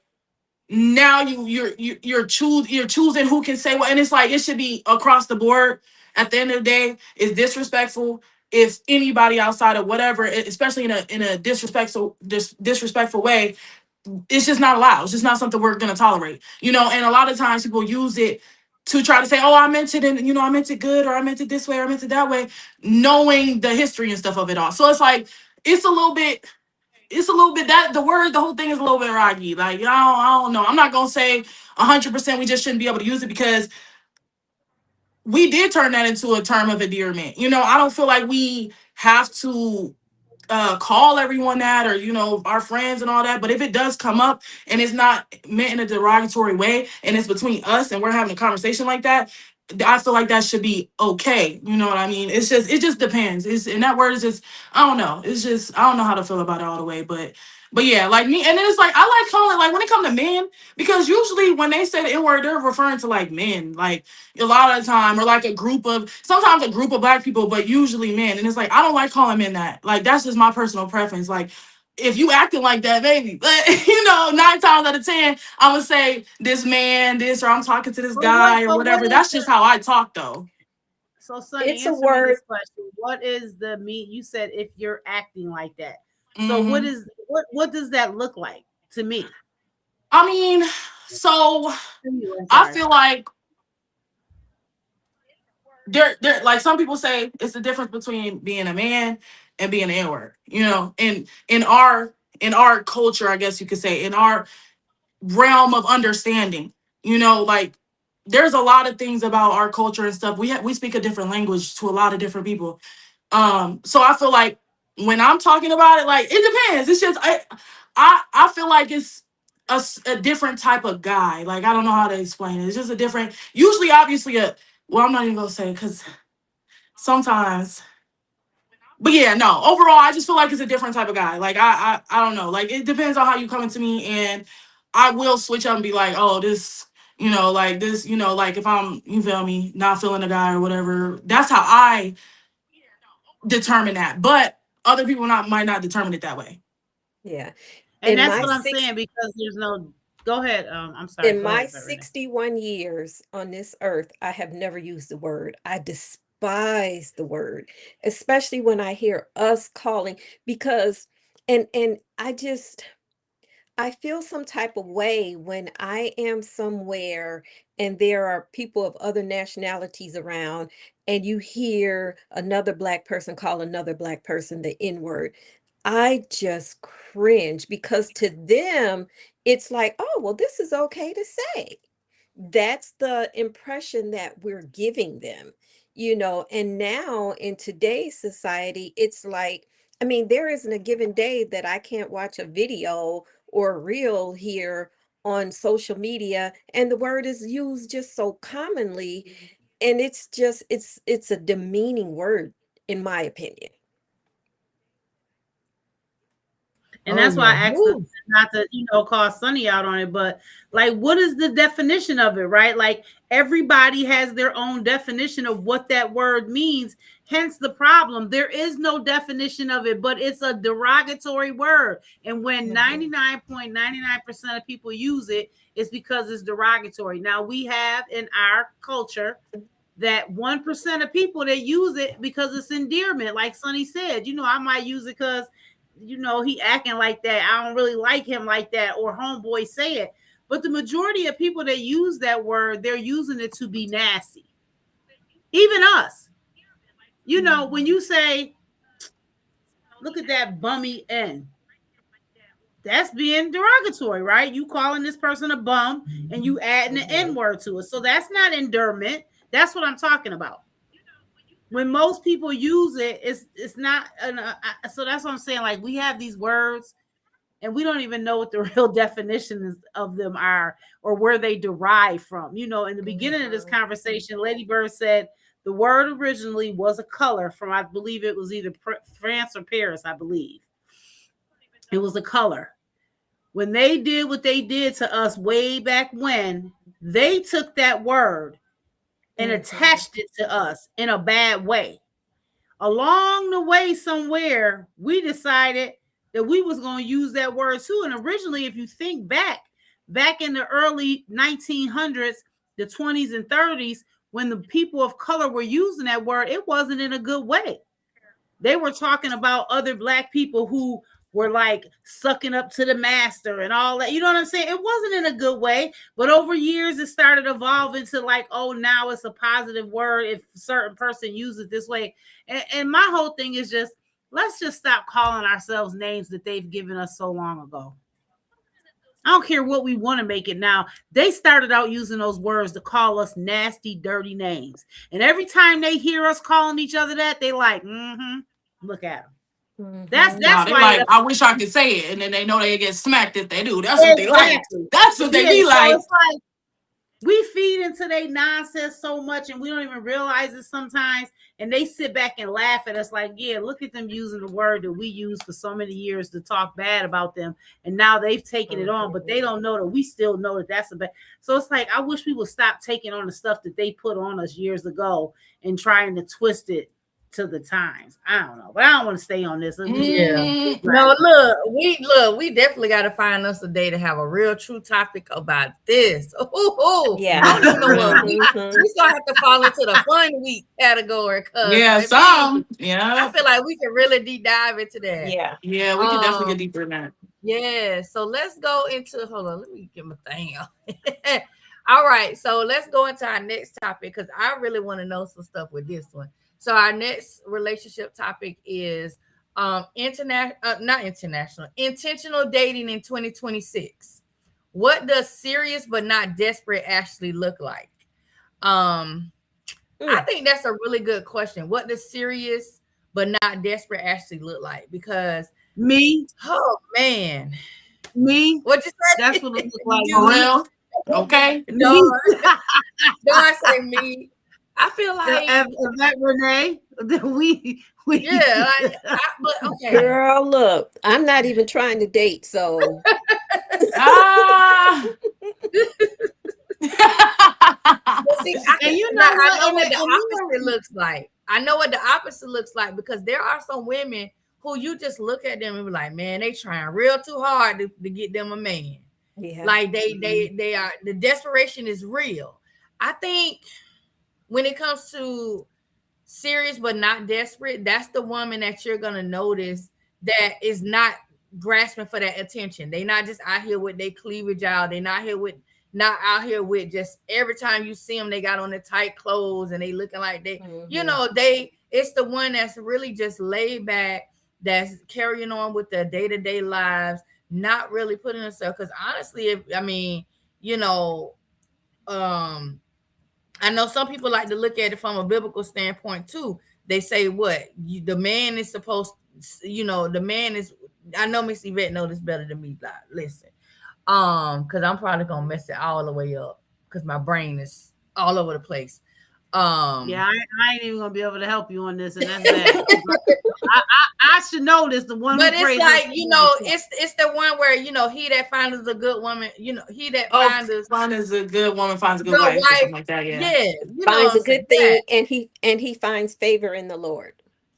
now you're choosing who can say what, and it's like, it should be across the board. At the end of the day, it's disrespectful if anybody outside of whatever, especially in a disrespectful way, it's just not allowed. It's just not something we're going to tolerate, and a lot of times people use it to try to say, oh, I meant it, and I meant it good, or I meant it this way, or I meant it that way, knowing the history and stuff of it all. So it's like, it's a little bit that the whole thing is a little bit rocky. Like, I don't know. I'm not going to say 100% we just shouldn't be able to use it, because we did turn that into a term of endearment. I don't feel like we have to call everyone that, or, our friends and all that. But if it does come up and it's not meant in a derogatory way, and it's between us and we're having a conversation like that, I feel like that should be okay. You know what I mean? It just depends. And that word is just, I don't know. It's just, I don't know how to feel about it all the way. But yeah, like me. And then it's like, I like calling, like, when it comes to men, because usually when they say the N-word, they're referring to like men, like a lot of the time, or like sometimes a group of black people, but usually men. And it's like, I don't like calling men that. Like, that's just my personal preference. Like, if you acting like that, maybe, but 9 times out of 10, I'm gonna say this man, this, or I'm talking to this guy or whatever. That's just how I talk, though. So, Sonny, it's a word. Question. What is the mean? You said if you're acting like that. So what does that look like to me? I mean, So I'm I sorry. feel like there like some people say it's the difference between being a man and being an N-word. You know, in our culture, I guess you could say, in our realm of understanding, you know, like there's a lot of things about our culture and stuff. We speak a different language to a lot of different people. So I feel like when I'm talking about it, like it depends. It's just I feel like it's a different type of guy. Like I don't know how to explain it. It's just a different, usually obviously well, I'm not even gonna say because sometimes, but yeah, no. Overall, I just feel like it's a different type of guy. Like I don't know. Like it depends on how you come into me, and I will switch up and be like, oh, this, you know, like this, you know, like if I'm, you feel me, not feeling a guy or whatever. That's how I determine that. But other people might not determine it that way. Yeah. And In that's my what I'm six saying, because there's no, go ahead. I'm sorry. in Go my ahead, Renee. 61 years on this earth, I have never used the word. I despise the word, especially when I hear us calling, because and I feel some type of way when I am somewhere and there are people of other nationalities around, and you hear another Black person call another Black person the N word. I just cringe because to them, it's like, oh, well, this is okay to say. That's the impression that we're giving them, you know. And now in today's society, it's like, I mean, there isn't a given day that I can't watch a video or a reel here on social media and the word is used just so commonly, and it's just it's a demeaning word in my opinion. And Oh that's why I yeah. asked them Woo. not to, call Sunny out on it. But like, what is the definition of it, right? Like, everybody has their own definition of what that word means. Hence the problem. There is no definition of it, but it's a derogatory word. And when 99.99% of people use it, it's because it's derogatory. Now, we have in our culture that 1% of people that use it because it's endearment. Like Sunny said, I might use it because he acting like that. I don't really like him like that, or homeboy say it. But the majority of people that use that word, they're using it to be nasty. Even us. When you say, look at that bummy N, that's being derogatory, right? You calling this person a bum and you adding the N word to it. So that's not endearment. That's what I'm talking about. When most people use it, it's not. So that's what I'm saying. Like, we have these words, and we don't even know what the real definitions of them are or where they derive from. In the beginning of this conversation, Lady Bird said the word originally was a color from, I believe it was either France or Paris, I believe. It was a color. When they did what they did to us way back when, they took that word and attached it to us in a bad way. Along the way somewhere, we decided that we was going to use that word too. And originally, if you think back in the early 1900s, the 20s and 30s, when the people of color were using that word, it wasn't in a good way. They were talking about other Black people who were like sucking up to the master and all that. You know what I'm saying? It wasn't in a good way, but over years it started evolving to like, oh, now it's a positive word if a certain person uses it this way. And my whole thing is just, let's just stop calling ourselves names that they've given us so long ago. I don't care what we want to make it now. They started out using those words to call us nasty, dirty names. And every time they hear us calling each other that, they like, look at them. That's They're why like, I wish I could say it, and then they know they get smacked if they do. That's exactly what they like. That's what they be like. So it's like we feed into their nonsense so much, and we don't even realize it sometimes. And they sit back and laugh at us like, yeah, look at them using the word that we used for so many years to talk bad about them, and now they've taken it on, but they don't know that we still know that that's a bad. So it's like, I wish we would stop taking on the stuff that they put on us years ago and trying to twist it to the times. I don't know, but I don't want to stay on this. Yeah. No, look, we definitely got to find us a day to have a real true topic about this. Yeah. I don't even know what we gonna have to fall into the fun week category. Yeah, some. Yeah. I feel like we can really deep dive into that. Yeah. Yeah, we can definitely get deeper in that. Yeah, so let's go into hold on, let me get my thing out. All right, so let's go into our next topic because I really want to know some stuff with this one. So our next relationship topic is intentional dating in 2026. What does serious but not desperate actually look like? I think that's a really good question. What does serious but not desperate actually look like? Because Me, oh man, me. what you say? That's what it looks like. For real? Okay. Don't say me. I feel like If that Renee, then we yeah, but okay. Girl, look, I'm not even trying to date, so Ah. See, And you know I know what? what the opposite looks like. I know what the opposite looks like because there are some women who you just look at them and be like, man, they trying real too hard to get them a man. yeah. Like they are, the desperation is real. I think when it comes to serious but not desperate, that's the woman that you're gonna notice that is not grasping for that attention. They not just out here with their cleavage out. They not out here with just every time you see them, they got on the tight clothes and they looking like they, you know, it's the one that's really just laid back, that's carrying on with their day-to-day lives, not really putting herself. Because honestly, I know some people like to look at it from a biblical standpoint too. They say the man is supposed, the man is. I know Miss Yvette know this better than me. Like, listen, because I'm probably gonna mess it all the way up because my brain is all over the place. Yeah, I ain't even gonna be able to help you on this, and that's bad. I should know this. The one, but it's like it's the one where he that finds a good woman, he that finds a good woman finds a good wife, or something like that. Yeah, finds a good thing, and he finds favor in the Lord.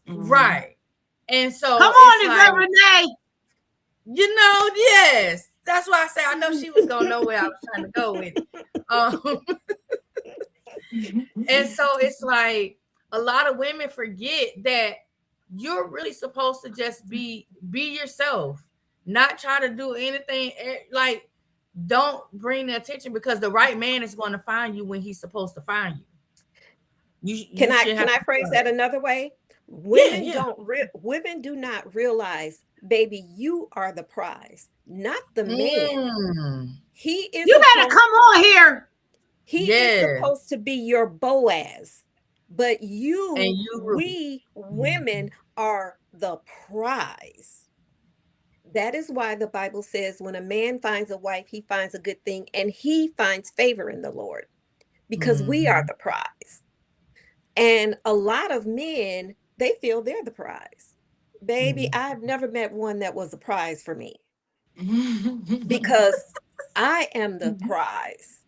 Right. And so come on, is that Renee? Yes. That's why I say I know she was gonna know where I was trying to go with it. And so it's like a lot of women forget that you're really supposed to just be yourself, not try to do anything. Like, don't bring the attention because the right man is going to find you when he's supposed to find you. Can I phrase that another way? Women do not realize, baby, you are the prize, not the man. He is. You better come on here. He is supposed to be your Boaz, but we women are the prize. That is why the Bible says when a man finds a wife, he finds a good thing and he finds favor in the Lord, because we are the prize. And a lot of men, they feel they're the prize. Baby, I've never met one that was a prize for me because I am the prize.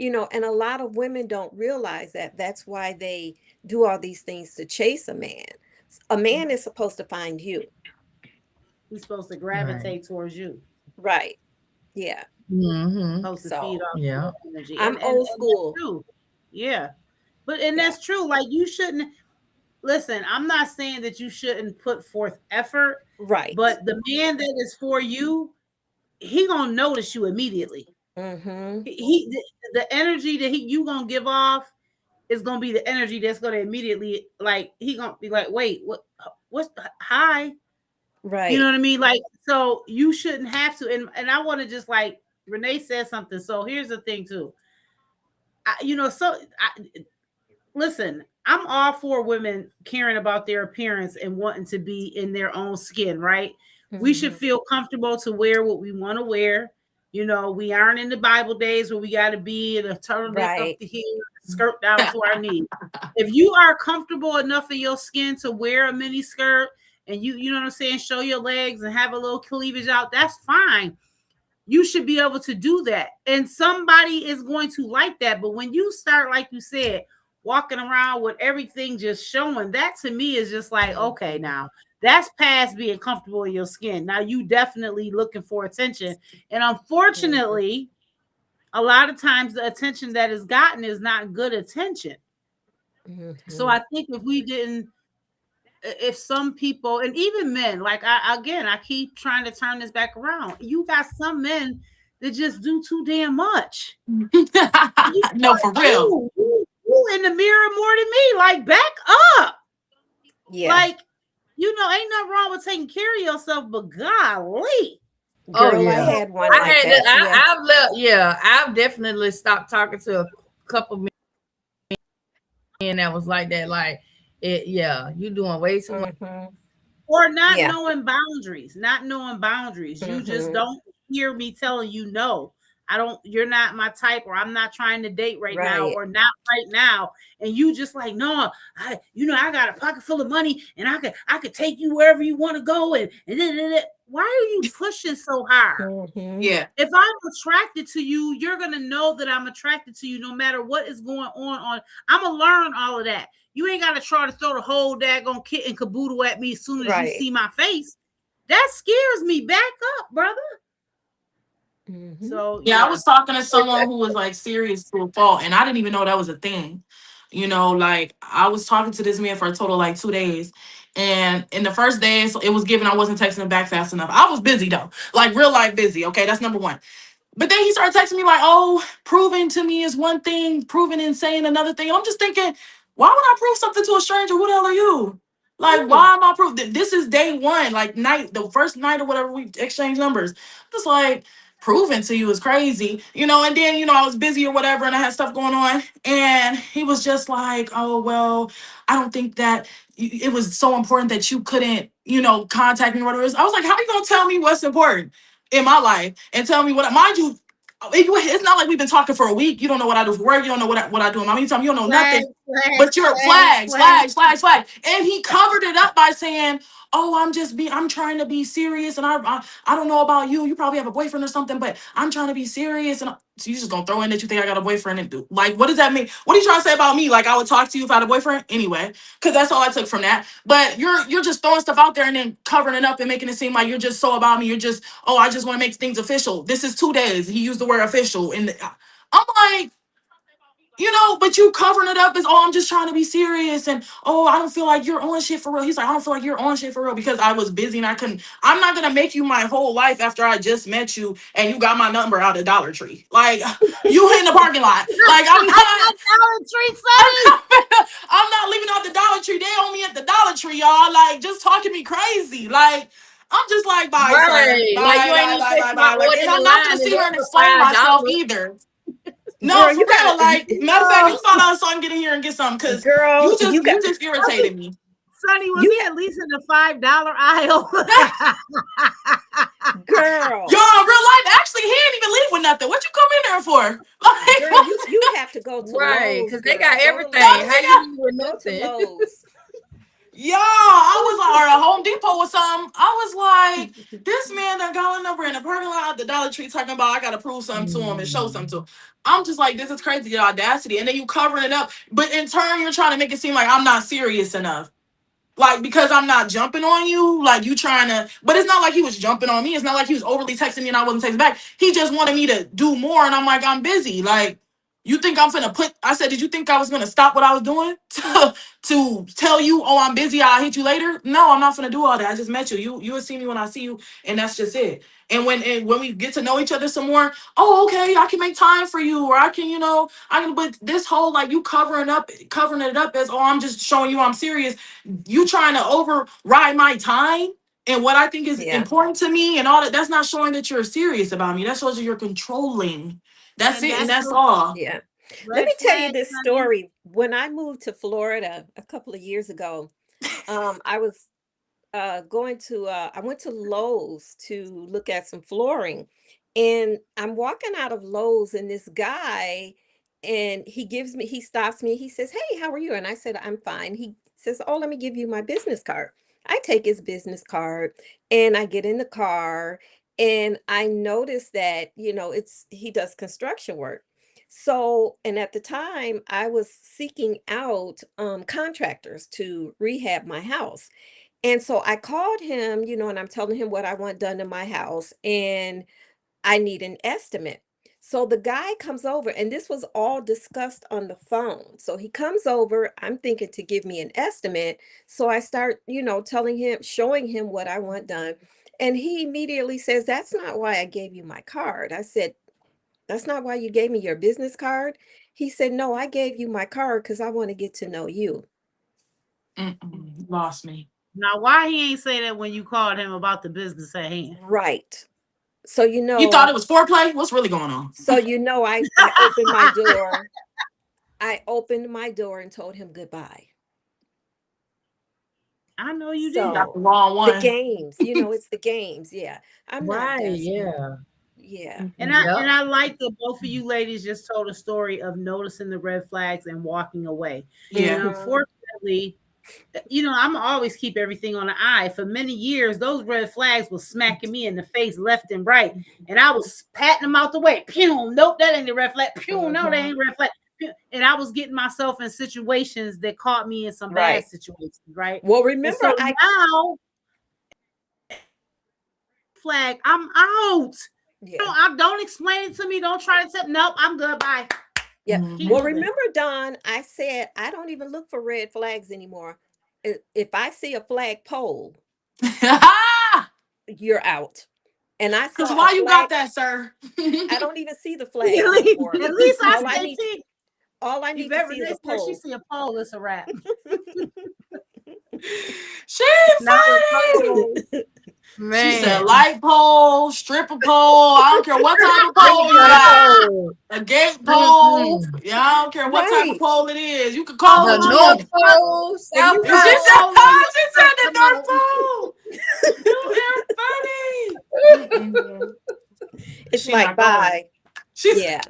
And a lot of women don't realize that. That's why they do all these things to chase a man. A man is supposed to find you. He's supposed to gravitate towards you. Right. Yeah. Supposed to feed off energy. I'm old school. That's yeah. But that's true. Like, you shouldn't listen. I'm not saying that you shouldn't put forth effort. Right. But the man that is for you, he gonna notice you immediately. The energy that you gonna give off is gonna be the energy that's gonna immediately, like, he gonna be like, wait, what's hi? Right. You know what I mean? Like, so you shouldn't have to. And I want to just, like, Renee said something. So here's the thing too. Listen, I'm all for women caring about their appearance and wanting to be in their own skin, right? We should feel comfortable to wear what we want to wear. We aren't in the Bible days where we got to be in a turtleneck up to here, skirt down to our knees. If you are comfortable enough in your skin to wear a mini skirt and you know what I'm saying, show your legs and have a little cleavage out, that's fine. You should be able to do that. And somebody is going to like that. But when you start, like you said, walking around with everything just showing, that to me is just like, okay, now that's past being comfortable in your skin. Now you definitely looking for attention. And unfortunately, a lot of times the attention that is gotten is not good attention. So I think if we didn't if some people, and even men, like I keep trying to turn this back around. You got some men that just do too damn much. No, for real. You in the mirror more than me. Like, back up. Yeah. Like, you know, ain't nothing wrong with taking care of yourself, but golly. Girl, yeah. I had one like that. I've definitely stopped talking to a couple men that was like that. Like, you doing way too much. Mhm. Or not Yeah. knowing boundaries. You just Mhm. don't hear me telling you no. You're not my type, or I'm not trying to date right now, Right. or not right now. And you just like, no, I got a pocket full of money and I could take you wherever you want to go. And why are you pushing so hard? Mhm. Yeah. If I'm attracted to you, you're gonna know that I'm attracted to you no matter what is going on. I'm gonna learn all of that. You ain't gotta try to throw the whole daggone kit and caboodle at me as soon as you Right. see my face. That scares me. Back up, brother. Mhm. So Yeah, I was talking to someone who was like serious to a fault, and I didn't even know that was a thing. You know, like I was talking to this man for a total of like 2 days. And in the first day, so it was given I wasn't texting him back fast enough. I was busy though, like real life busy. Okay, that's number one. But then he started texting me like, oh, proving to me is one thing, proving and saying another thing. And I'm just thinking, why would I prove something to a stranger? Who the hell are you? Like, why am I proving? This is day one, like the first night or whatever we exchange numbers. Just like, proving to you is crazy, you know. And then, you know, I was busy or whatever and I had stuff going on. And he was just like, oh, well, I don't think that it was so important that you couldn't, you know, contact me or whatever. I was like, how are you going to tell me what's important in my life and tell me mind you, it's not like we've been talking for a week. You don't know what I do for work. You don't know what I do in my meantime. You don't know nothing. But you're flags. And he covered it up by saying, oh, I'm trying to be serious. And I don't know about you. You probably have a boyfriend or something, but I'm trying to be serious. And so you just gonna throw in that you think I got a boyfriend and do like, what does that mean? What are you trying to say about me? Like I would talk to you if I had a boyfriend anyway, because that's all I took from that. But you're just throwing stuff out there and then covering it up and making it seem like you're just so about me. You're just, oh, I just want to make things official. This is 2 days. He used the word official. And I'm like, you know, but you covering it up as, oh, I'm just trying to be serious. And, oh, I don't feel like you're on shit for real. He's like, I don't feel like you're on shit for real because I was busy and I couldn't. I'm not going to make you my whole life after I just met you and you got my number out of Dollar Tree. Like, you in the parking lot. Like, I'm not. Dollar Tree, Sonny. I'm not leaving out the Dollar Tree. They own me at the Dollar Tree, y'all. Like, just talking me crazy. Like, I'm just like, bye, sir. Right. Bye, Like you ain't bye, even bye, take bye, my bye. Like, order and in the I'm not line going to and sit here look and for explain myself $5. either. No, Girl, for you real. gotta, Like, matter of fact, you found out so I can get in here and get something because girl, you you got, just irritated me. Sonny, was You- he at least in the $5 aisle? girl, Y'all, in real life, actually, he didn't even leave with nothing. What you come in there for? Like, girl, you have to go to Right, Lowe's, because they girl. got Go to everything. Lowe's. How you be with Go to nothing? Lowe's. y'all, I was like, or a Home Depot or something. I was like, this man that got a number in the parking lot at the Dollar Tree talking about I gotta prove something to him and show something to him. I'm just like, this is crazy, the audacity. And then you covering it up, but in turn, you're trying to make it seem like I'm not serious enough. Like, because I'm not jumping on you, like you trying to, but it's not like he was jumping on me. It's not like he was overly texting me and I wasn't texting back. He just wanted me to do more. And I'm like, I'm busy. Like, you think I'm finna I said, did you think I was gonna stop what I was doing to tell you, oh, I'm busy, I'll hit you later? No, I'm not gonna do all that. I just met you. You will see me when I see you, and that's just it. And when we get to know each other some more, oh, okay, I can make time for you, or I can, you know, but this whole like you covering it up as, oh, I'm just showing you I'm serious. You trying to override my time and what I think is Yeah. important to me and all that. That's not showing that you're serious about me. That shows that you're controlling. That's it, and that's all. Yeah. Let Red me tell you flag, this Sonny. story. When I moved to Florida a couple of years ago, I was I went to Lowe's to look at some flooring. And I'm walking out of Lowe's and this guy, and he stops me, he says, "Hey, how are you?" And I said, "I'm fine." He says, "Oh, let me give you my business card." I take his business card and I get in the car and I notice that, he does construction work. So, and at the time I was seeking out contractors to rehab my house. And so I called him, and I'm telling him what I want done in my house and I need an estimate. So the guy comes over, and this was all discussed on the phone. So he comes over, I'm thinking to give me an estimate. So I start, telling him, showing him what I want done. And he immediately says, "That's not why I gave you my card." I said, "That's not why you gave me your business card?" He said, "No, I gave you my card because I want to get to know you." Mm-mm, lost me. Now, why he ain't say that when you called him about the business at hand? Right. So, You thought it was foreplay? What's really going on? so, I opened my door. I opened my door and told him goodbye. I know you So- did. Got the wrong The one. games, it's the games. Yeah. I'm not Right, desperate. yeah. Yeah. And Yep. I like that both of you ladies just told a story of noticing the red flags and walking away. Yeah. And unfortunately, I'm always keep everything on the eye. For many years, those red flags was smacking me in the face left and right. And I was patting them out the way. Pew, nope, that ain't the red flag. Pew, no, that ain't red flag. Pew. And I was getting myself in situations that caught me in some Right. bad situations, right? Well, And remember, so now, flag, I'm out. yeah. Don't explain it to me. Don't try to tell. Nope, I'm good. Bye. Yeah. Mhm. Well, remember, Don, I said I don't even look for red flags anymore. If I see a flag pole, you're out. And I Because saw why a you flag, got that, sir? I don't even see the flag At least, anymore. at least I All I said need- she. All I If need to ever see is they a said she pole. see a pole, it's a wrap. She Now, funny. Man. She said light pole, stripper pole. I don't care what type of pole you got. A gate pole. Yeah, I don't care what type Right. of pole it is. You can call The it what you North want. Pole, If South you She got Pole. said the North Pole. You are funny. Mm-mm. It's She like not going. bye. She's Yeah.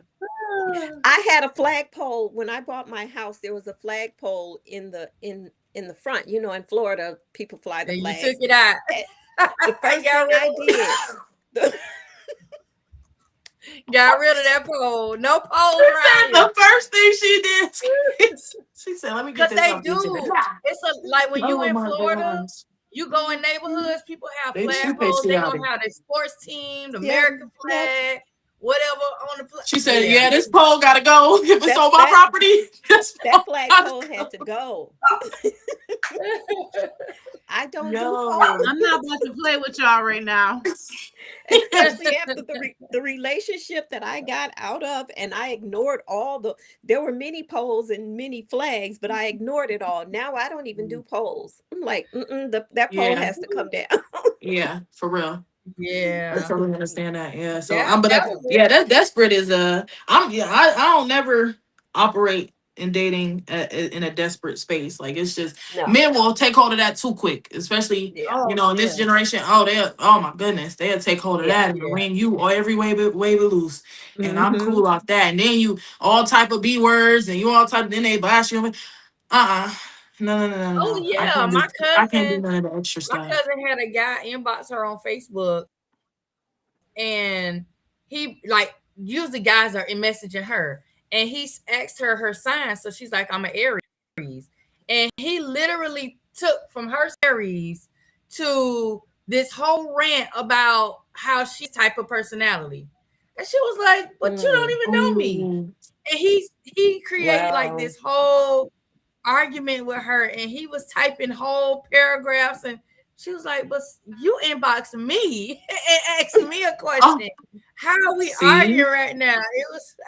I had a flagpole when I bought my house. There was a flagpole in the front. In Florida, people fly the And you flags. took it out. The first got thing I rid did, Got rid of that pole. No poles She around said here. the first thing she did. She said, "Let me get Because this they up." She said, do. It's like when you "Oh in my Florida, gosh." you go in neighborhoods, people have They too flagpoles. They're patriotic. gonna have their sports team, the Yeah, American yeah. flag, whatever on the flag. She said, "Yeah, this pole gotta go. If it's on my property, this that pole flagpole gotta had to go. I don't Yo. do poles, I'm not about to play with y'all right now. especially after the relationship that I got out of, and I ignored there were many poles and many flags, but I ignored it all. Now I don't even do poles. I'm like, that pole Yeah. has to come down. Yeah, for real. I Yeah. totally understand that. Yeah. So That was it. that desperate is I don't never operate in dating in a desperate space. Like it's just No. men will take hold of that too quick, especially Yeah. in this generation. Oh my goodness, they'll take hold of Yeah. that and ring you or every way but loose. And I'm Mhm. cool off that. And then you all type of B words and you all type. Then they blast you. No. Oh yeah, I can't do none of the extra my stuff. cousin had a guy inbox her on Facebook, and he usually guys are messaging her, and he asked her sign, so she's like, "I'm an Aries," and he literally took from her Aries to this whole rant about how she's type of personality, and she was like, "But you don't even know me," Ooh. and he created like Wow. this whole argument with her, and he was typing whole paragraphs, and she was like, "But you inboxed me and asked me a question. How are we See? arguing right now?"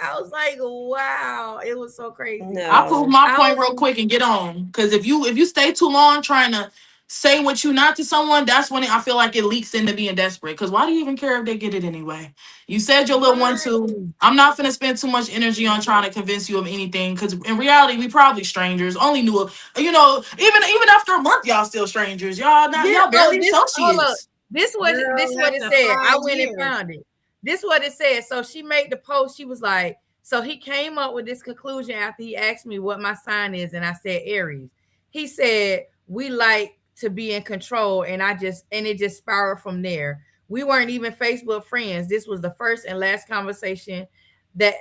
I was like, wow, it was so crazy. No. I'll prove my I point was- real quick and get on. Because if you stay too long trying to say what you not to someone, that's when I feel like it leaks into being desperate. Because why do you even care if they get it anyway? You said your little 1-2. I'm not finna spend too much energy on trying to convince you of anything. Because in reality, we probably strangers. Only knew, even after a month, y'all still strangers. Y'all barely associates. This was what it after said. I 5 went and years. found it. This what it said. So she made the post. She was like, so he came up with this conclusion after he asked me what my sign is, and I said Aries. He said, we like to be in control, and it just spiraled from there. We weren't even Facebook friends. This was the first and last conversation that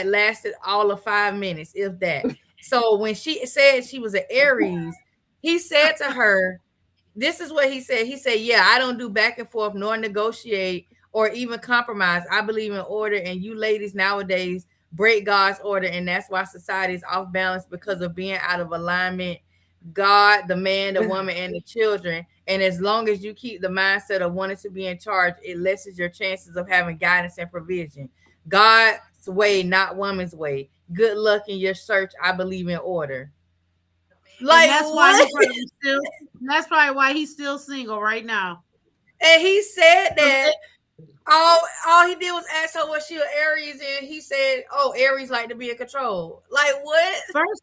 lasted all of 5 minutes, if that. So when she said she was an Aries, he said to her, this is what he said. He said, "Yeah, I don't do back and forth nor negotiate or even compromise. I believe in order, and you ladies nowadays break God's order, and that's why society is off balance because of being out of alignment. God, the man, the woman, and the children. And as long as you keep the mindset of wanting to be in charge, it lessens your chances of having guidance and provision. God's way, not woman's way. Good luck in your search. I believe in order. Like, and that's probably why he's still single right now. And he said that all he did was ask her was she an Aries, and he said, "Oh, Aries like to be in control." Like what? First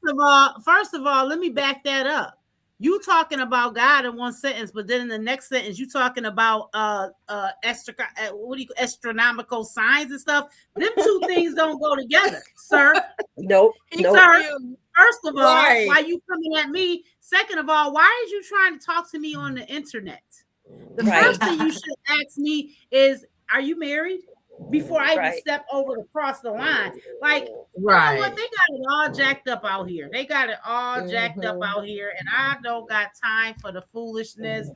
of all, let me back that up. You talking about God in one sentence, but then in the next sentence, you talking about astronomical signs and stuff. Them two things don't go together, sir. Nope. Sir, first of all, why you coming at me? Second of all, why are you trying to talk to me on the internet? The first thing you should ask me is, are you married? Before I even step over to cross the line. Like, you know what? They got it all jacked up out here. They got it all jacked up out here. And I don't got time for the foolishness.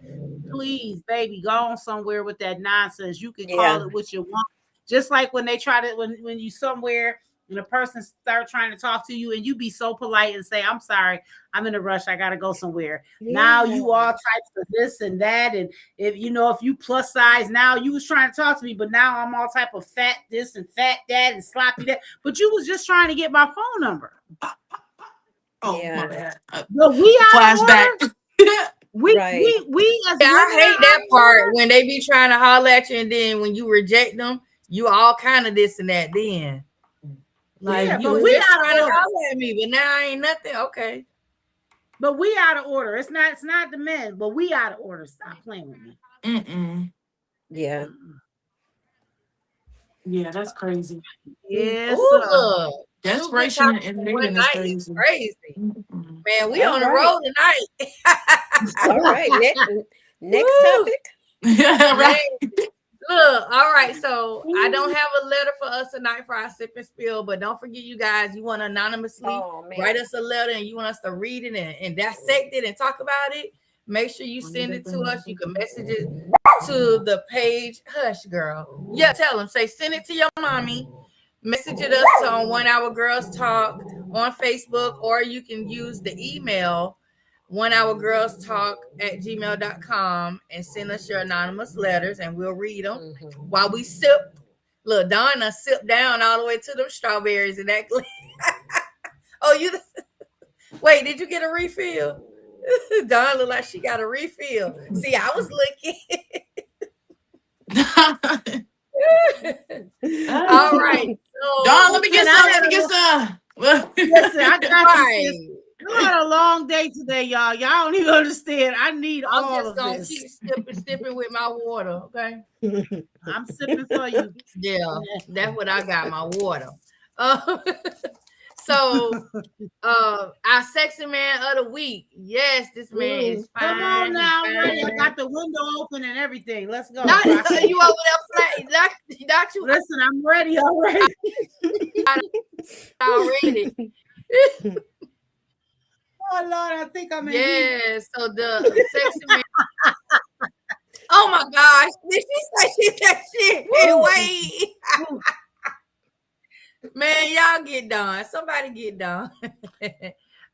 Please, baby, go on somewhere with that nonsense. You can call it what you want. Just like when they try to, when you somewhere and a person start trying to talk to you and you be so polite and say, I'm sorry, I'm in a rush, I gotta go somewhere. Now you all types of this and that. And if you plus size, now you was trying to talk to me, but now I'm all type of fat this and fat that and sloppy that. But you was just trying to get my phone number. Oh, my bad. But we flashback. We as I hate that part when they be trying to holler at you, and then when you reject them, you all kind of this and that then. Like you was just trying to holler at me, but now I ain't nothing. Okay. But we out of order. It's not the men, but we out of order. Stop playing with me. Yeah. Yeah, that's crazy. Yes. Desperation and dating is crazy. Man, we on the road tonight. All right. Next topic. Yeah, right. Look, all right. So I don't have a letter for us tonight for our sip and spill, but don't forget, you guys, you want to anonymously write us a letter and you want us to read it and dissect it and talk about it. Make sure you send it to us. You can message it to the page. Hush, girl. Yeah, tell them. Say, send it to your mommy. Message it us on 1 Hour Girls Talk on Facebook, or you can use the email 1hourgirlstalk@gmail.com and send us your anonymous letters and we'll read them while we sip. Look, Donna sip down all the way to them strawberries and that. Wait, did you get a refill? Donna look like she got a refill. See, I was looking. All right. So, Dawn, let me get some. Listen, I got you. You had a long day today, y'all. Y'all don't even understand. I need all of this. I'm just gonna keep sipping with my water, okay? I'm sipping for you. Yeah, that's what I got, my water. So, our sexy man of the week. Yes, this man is fine. Come on now, I got the window open and everything. Let's go. Not you over there flat. Not you. Listen, I'm ready already. Already. Oh Lord, I think I'm in. Yes, so the sexy man. Oh my gosh! Did she say that shit? Wait. Man, y'all get done. Somebody get done.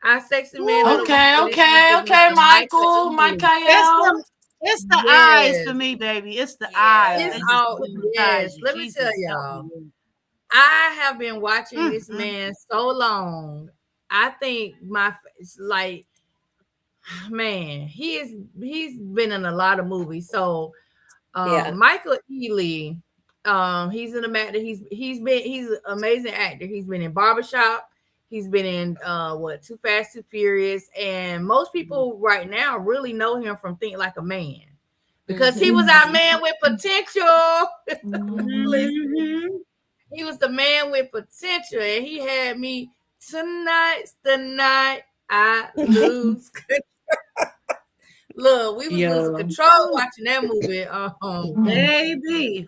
Our sexy man. Okay, Michael. It's the eyes for me, baby. It's the eyes. It's all yes. Let me tell y'all. I have been watching this man so long. I think he's been in a lot of movies. So Michael Ealy, he's an actor. He's an amazing actor. He's been in Barbershop. He's been in Too Fast, Too Furious, and most people right now really know him from Think Like a Man because he was our man with potential. He was the man with potential, and he had me. Tonight's the night I lose control. Look, we was losing control watching that movie. Baby,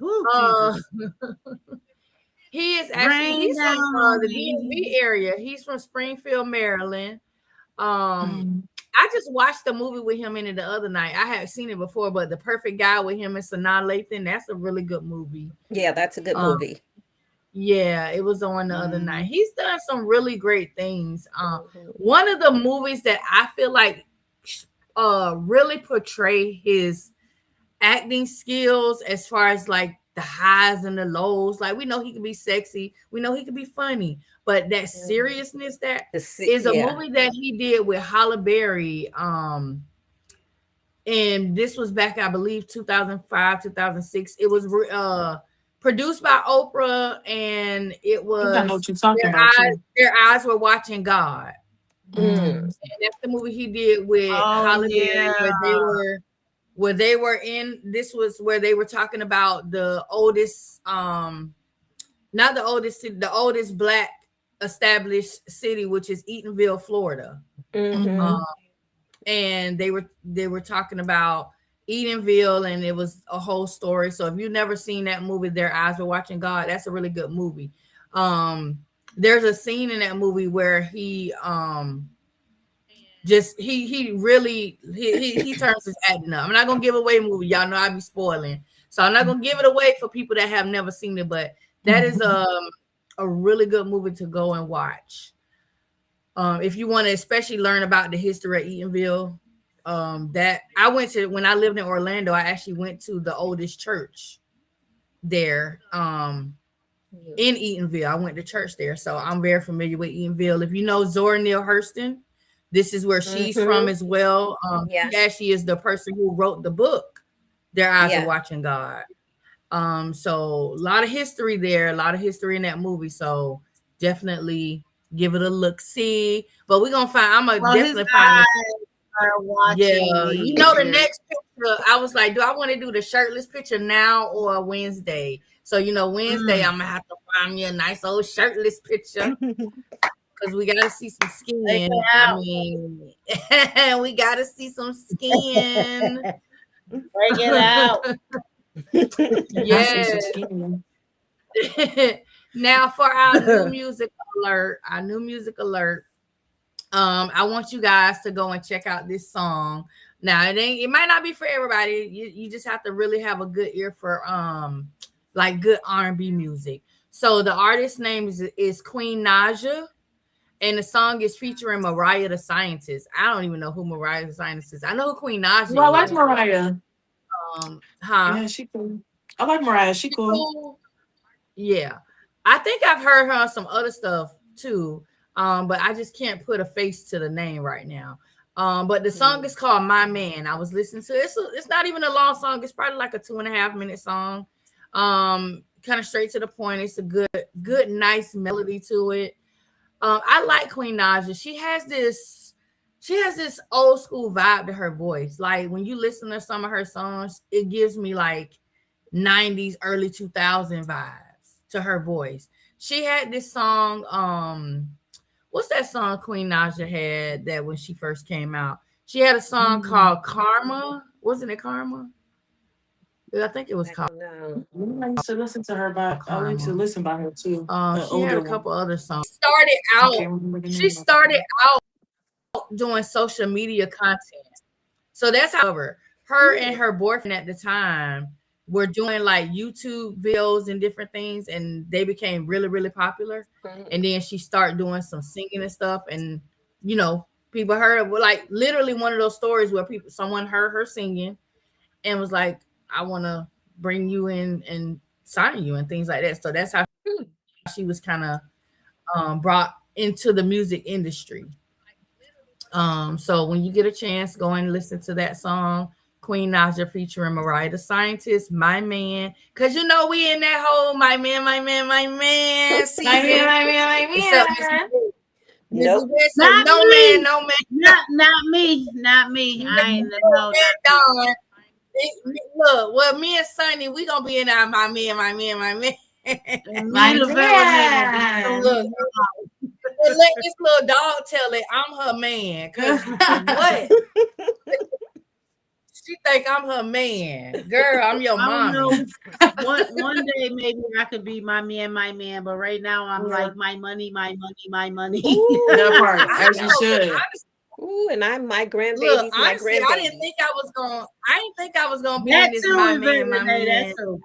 he is actually he's from the DMV area. He's from Springfield, Maryland. I I just watched the movie with him in it the other night. I had seen it before, but The Perfect Guy with him and Sanaa Lathan, that's a really good movie. Yeah, that's a good movie. Yeah, it was on the other night. He's done some really great things. Mhm. One of the movies that I feel like really portray his acting skills as far as like the highs and the lows. Like we know he can be sexy, we know he can be funny, but that seriousness that is a movie that he did with Halle Berry. And this was back, I believe, 2005, 2006. It was produced by Oprah, and it was I know what you're talking about. Their Eyes Were Watching God. And that's the movie he did with Halle Berry, where they were in. This was where they were talking about the oldest, not the oldest city, the oldest Black established city, which is Eatonville, Florida. And they were talking about Eatonville, and it was a whole story. So if you've never seen that movie, Their Eyes Were Watching God, that's a really good movie. There's a scene in that movie where he really turns his acting up. I'm not gonna give away the movie, y'all know I be spoiling, so I'm not gonna give it away for people that have never seen it, but that is a really good movie to go and watch. If you want to especially learn about the history of Eatonville, that I went to when I lived in Orlando, I actually went to the oldest church there in Eatonville. I went to church there, so I'm very familiar with Eatonville. If you know Zora Neale Hurston, this is where she's from as well. She actually is the person who wrote the book, Their Eyes Are Watching God. So a lot of history there, a lot of history in that movie. So definitely give it a look. See, but we're gonna find. I'm gonna definitely find. You know, the next picture, I was like, do I want to do the shirtless picture now or Wednesday? So you know, Wednesday I'm gonna have to find me a nice old shirtless picture. Because we gotta see some skin. I mean, we gotta see some skin. Break it out. Yeah. Now for our new music alert, I want you guys to go and check out this song. Now it might not be for everybody. You just have to really have a good ear for like good R&B music. So the artist name is Queen Naija. And the song is featuring Mariah the Scientist. I don't even know who Mariah the Scientist is. I know who Queen Naija is. Well, I like Mariah. Yeah, she cool. I like Mariah. She cool. Yeah. I think I've heard her on some other stuff too. But I just can't put a face to the name right now. But the song is called My Man. I was listening to it. It's not even a long song. It's probably like a 2.5-minute song. Kind of straight to the point. It's a good, nice melody to it. I like Queen Naija. She has this old school vibe to her voice. Like when you listen to some of her songs, it gives me like 90s, early 2000 vibes to her voice. She had this song. What's that song Queen Naija had that when she first came out? She had a song called Karma. Wasn't it Karma? I think it was Karma. I used to listen to her I used to listen by her too. She had a couple other songs. She started out doing social media content. So that's how her and her boyfriend at the time were doing like YouTube videos and different things, and they became really, really popular. And then she started doing some singing and stuff, and you know, people heard like literally one of those stories where someone heard her singing and was like, I want to bring you in and sign you and things like that. So that's how she was kind of brought into the music industry. So when you get a chance, go and listen to that song, Queen Naija featuring Mariah the Scientist, My Man. Because you know we in that whole my man season. My man. Nope. No man. Not me. I ain't know that. Look, well, me and Sonny, we gonna be in our my man. My Look, let this little dog tell it I'm her man. Cause what? She think I'm her man. Girl, I'm your mom. One day maybe I could be my man, but right now I'm like my money. That part, as you should. Ooh, and my Look, grandbabies, my honestly, I didn't grandbabies. think I was gonna be in That this too, my Renee, man. that's true.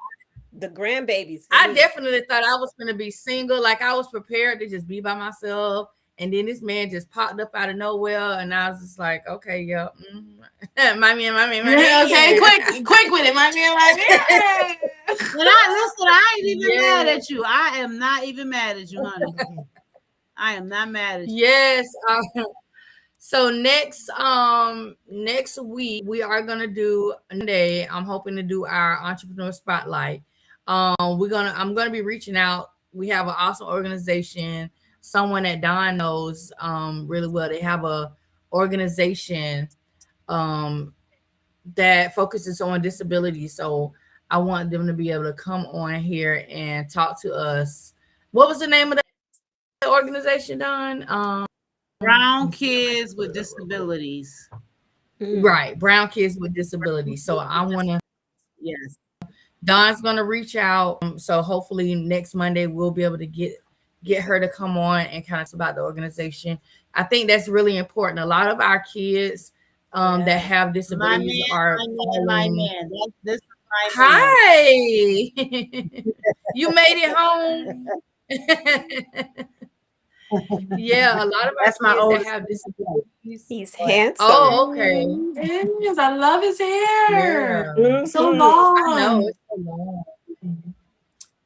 The grandbabies for I me. definitely thought I was gonna be single. Like I was prepared to just be by myself. And then this man just popped up out of nowhere, and I was just like, okay, yeah, my man. Yeah, okay, quick with it, my man. And I ain't even mad at you. I am not even mad at you, honey. I am not mad at you. Yes. So next week we are gonna do Monday. I'm hoping to do our entrepreneur spotlight. I'm gonna be reaching out. We have an awesome organization, someone that Don knows really well. They have a organization that focuses on disability. So I want them to be able to come on here and talk to us. What was the name of the organization, Don? Brown kids with disabilities. Right, brown kids with disabilities. So I want to. Yes. Don's gonna reach out. So hopefully next Monday we'll be able to get her to come on and kind of talk about the organization. I think that's really important. A lot of our kids that have disabilities are my man. This is my Hi. You made it home. Yeah, a lot of our That's my kids oldest. that have disabilities. He's handsome. Oh, okay. Yes, I love his hair. Yeah. So long. I know it's so long.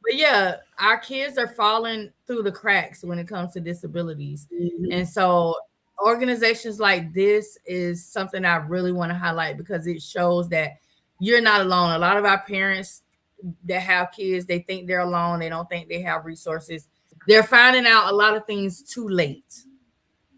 But yeah, our kids are falling through the cracks when it comes to disabilities. And so organizations like this is something I really want to highlight because it shows that you're not alone. A lot of our parents that have kids, they think they're alone. They don't think they have resources. They're finding out a lot of things too late.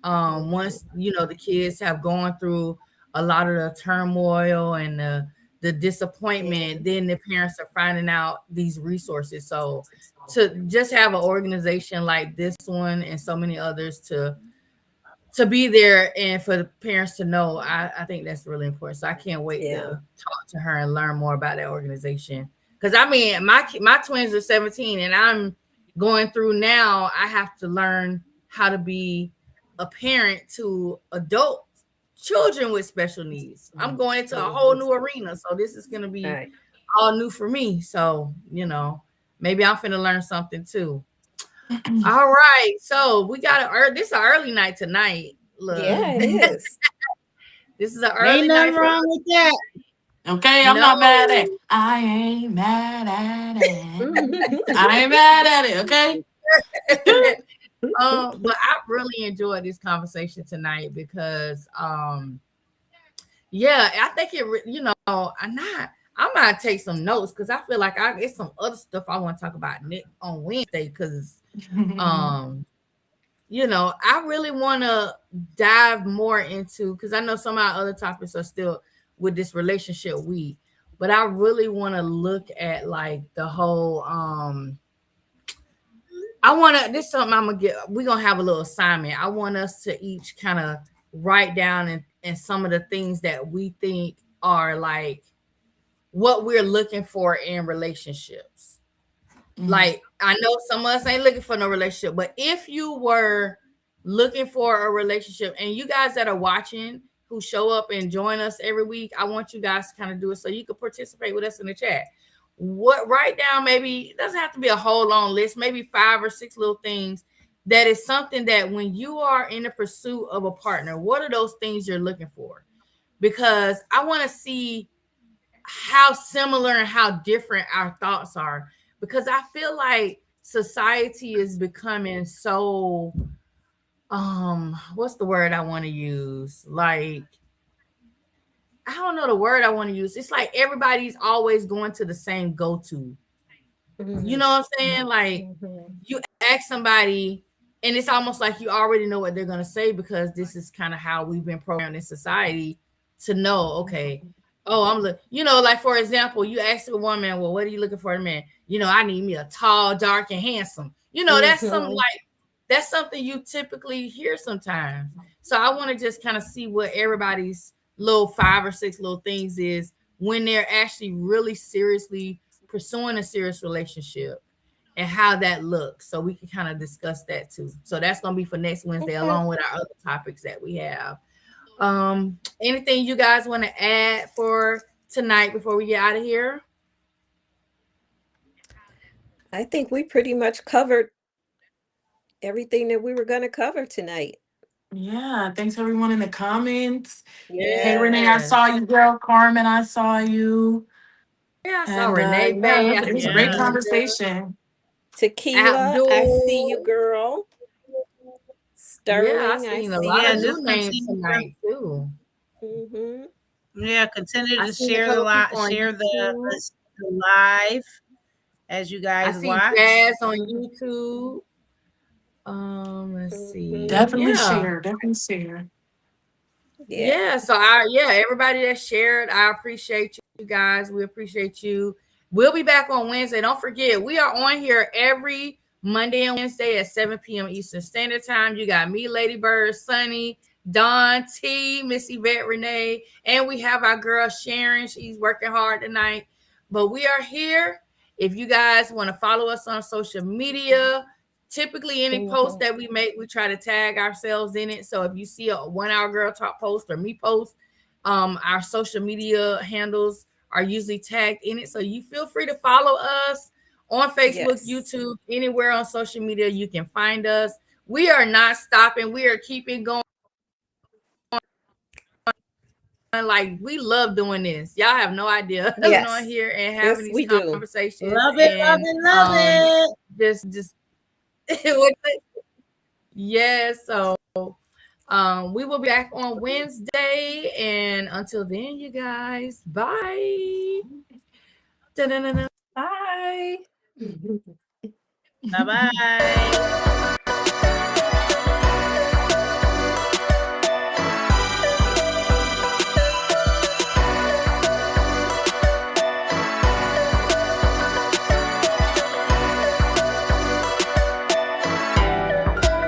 Once, the kids have gone through a lot of the turmoil and the disappointment, then the parents are finding out these resources. So to just have an organization like this one and so many others to be there and for the parents to know, I think that's really important. So I can't wait to talk to her and learn more about that organization. Because I mean, my twins are 17 and I'm going through now. I have to learn how to be a parent to adult children with special needs. I'm going into a whole new arena. So this is going to be all new for me. So, maybe I'm finna learn something too. All right. So we got this is an early night tonight. Look. Yeah, it is. This is an early Ain't night. nothing wrong with that. Okay, I'm not mad at it. I ain't mad at it. I ain't mad at it, okay? But I really enjoyed this conversation tonight because I think I might take some notes because I feel like I get some other stuff I want to talk about on Wednesday because I really want to dive more into, because I know some of our other topics are still with this relationship week, but I really want to look at like the whole this is something we're gonna have a little assignment. I want us to each kind of write down and some of the things that we think are like what we're looking for in relationships. Like, I know some of us ain't looking for no relationship, but if you were looking for a relationship, and you guys that are watching who show up and join us every week, I want you guys to kind of do it so you can participate with us in the chat. Write down, maybe it doesn't have to be a whole long list, maybe 5 or 6 little things that is something that when you are in the pursuit of a partner, what are those things you're looking for? Because I want to see how similar and how different our thoughts are. Because I feel like society is becoming so, what's the word I want to use? Like, I don't know the word I want to use. It's like everybody's always going to the same go-to. You know what I'm saying? Like, you ask somebody, and it's almost like you already know what they're going to say because this is kind of how we've been programmed in society to know, okay, like, for example, you ask a woman, well, what are you looking for in a man? I need me a tall, dark, and handsome. That's something you typically hear sometimes. So I want to just kind of see what everybody's little 5 or 6 little things is when they're actually really seriously pursuing a serious relationship and how that looks. So we can kind of discuss that too. So that's going to be for next Wednesday, along with our other topics that we have. Anything you guys want to add for tonight before we get out of here? I think we pretty much covered everything that we were going to cover tonight. Yeah, thanks everyone in the comments. Yeah. Hey Renee, I saw you, girl. Carmen, I saw you. Yeah, I saw And Renee yeah, Bay. it was a great Yeah. conversation. Tequila, I see you, Abdul. girl. Sterling, Yeah, I I seen a see lot Yeah, of you. just new names continue. tonight too. Yeah, continue I to seen a share the couple people on share YouTube. the live as you I guys see watch. Jazz on YouTube. Let's see. Definitely Yeah. share. Definitely share. Yeah. So everybody that shared, I appreciate you guys. We appreciate you. We'll be back on Wednesday. Don't forget, we are on here every Monday and Wednesday at 7 p.m. Eastern Standard Time. You got me, Lady Bird, Sunny, Don, T, Miss Yvette, Renee, and we have our girl Sharon. She's working hard tonight. But we are here. If you guys want to follow us on social media, typically any post that we make, we try to tag ourselves in it. So if you see a 1 Hour Girl Talk post or me post, our social media handles are usually tagged in it. So you feel free to follow us on Facebook, Yes. YouTube, anywhere on social media you can find us. We are not stopping. We are keeping going. Like, we love doing this. Y'all have no idea coming Yes. on here and Yes, having we these do. conversations. Love it, love and, it, love it. Just yes. So we will be back on Wednesday, and until then, you guys, bye. Bye. Bye bye.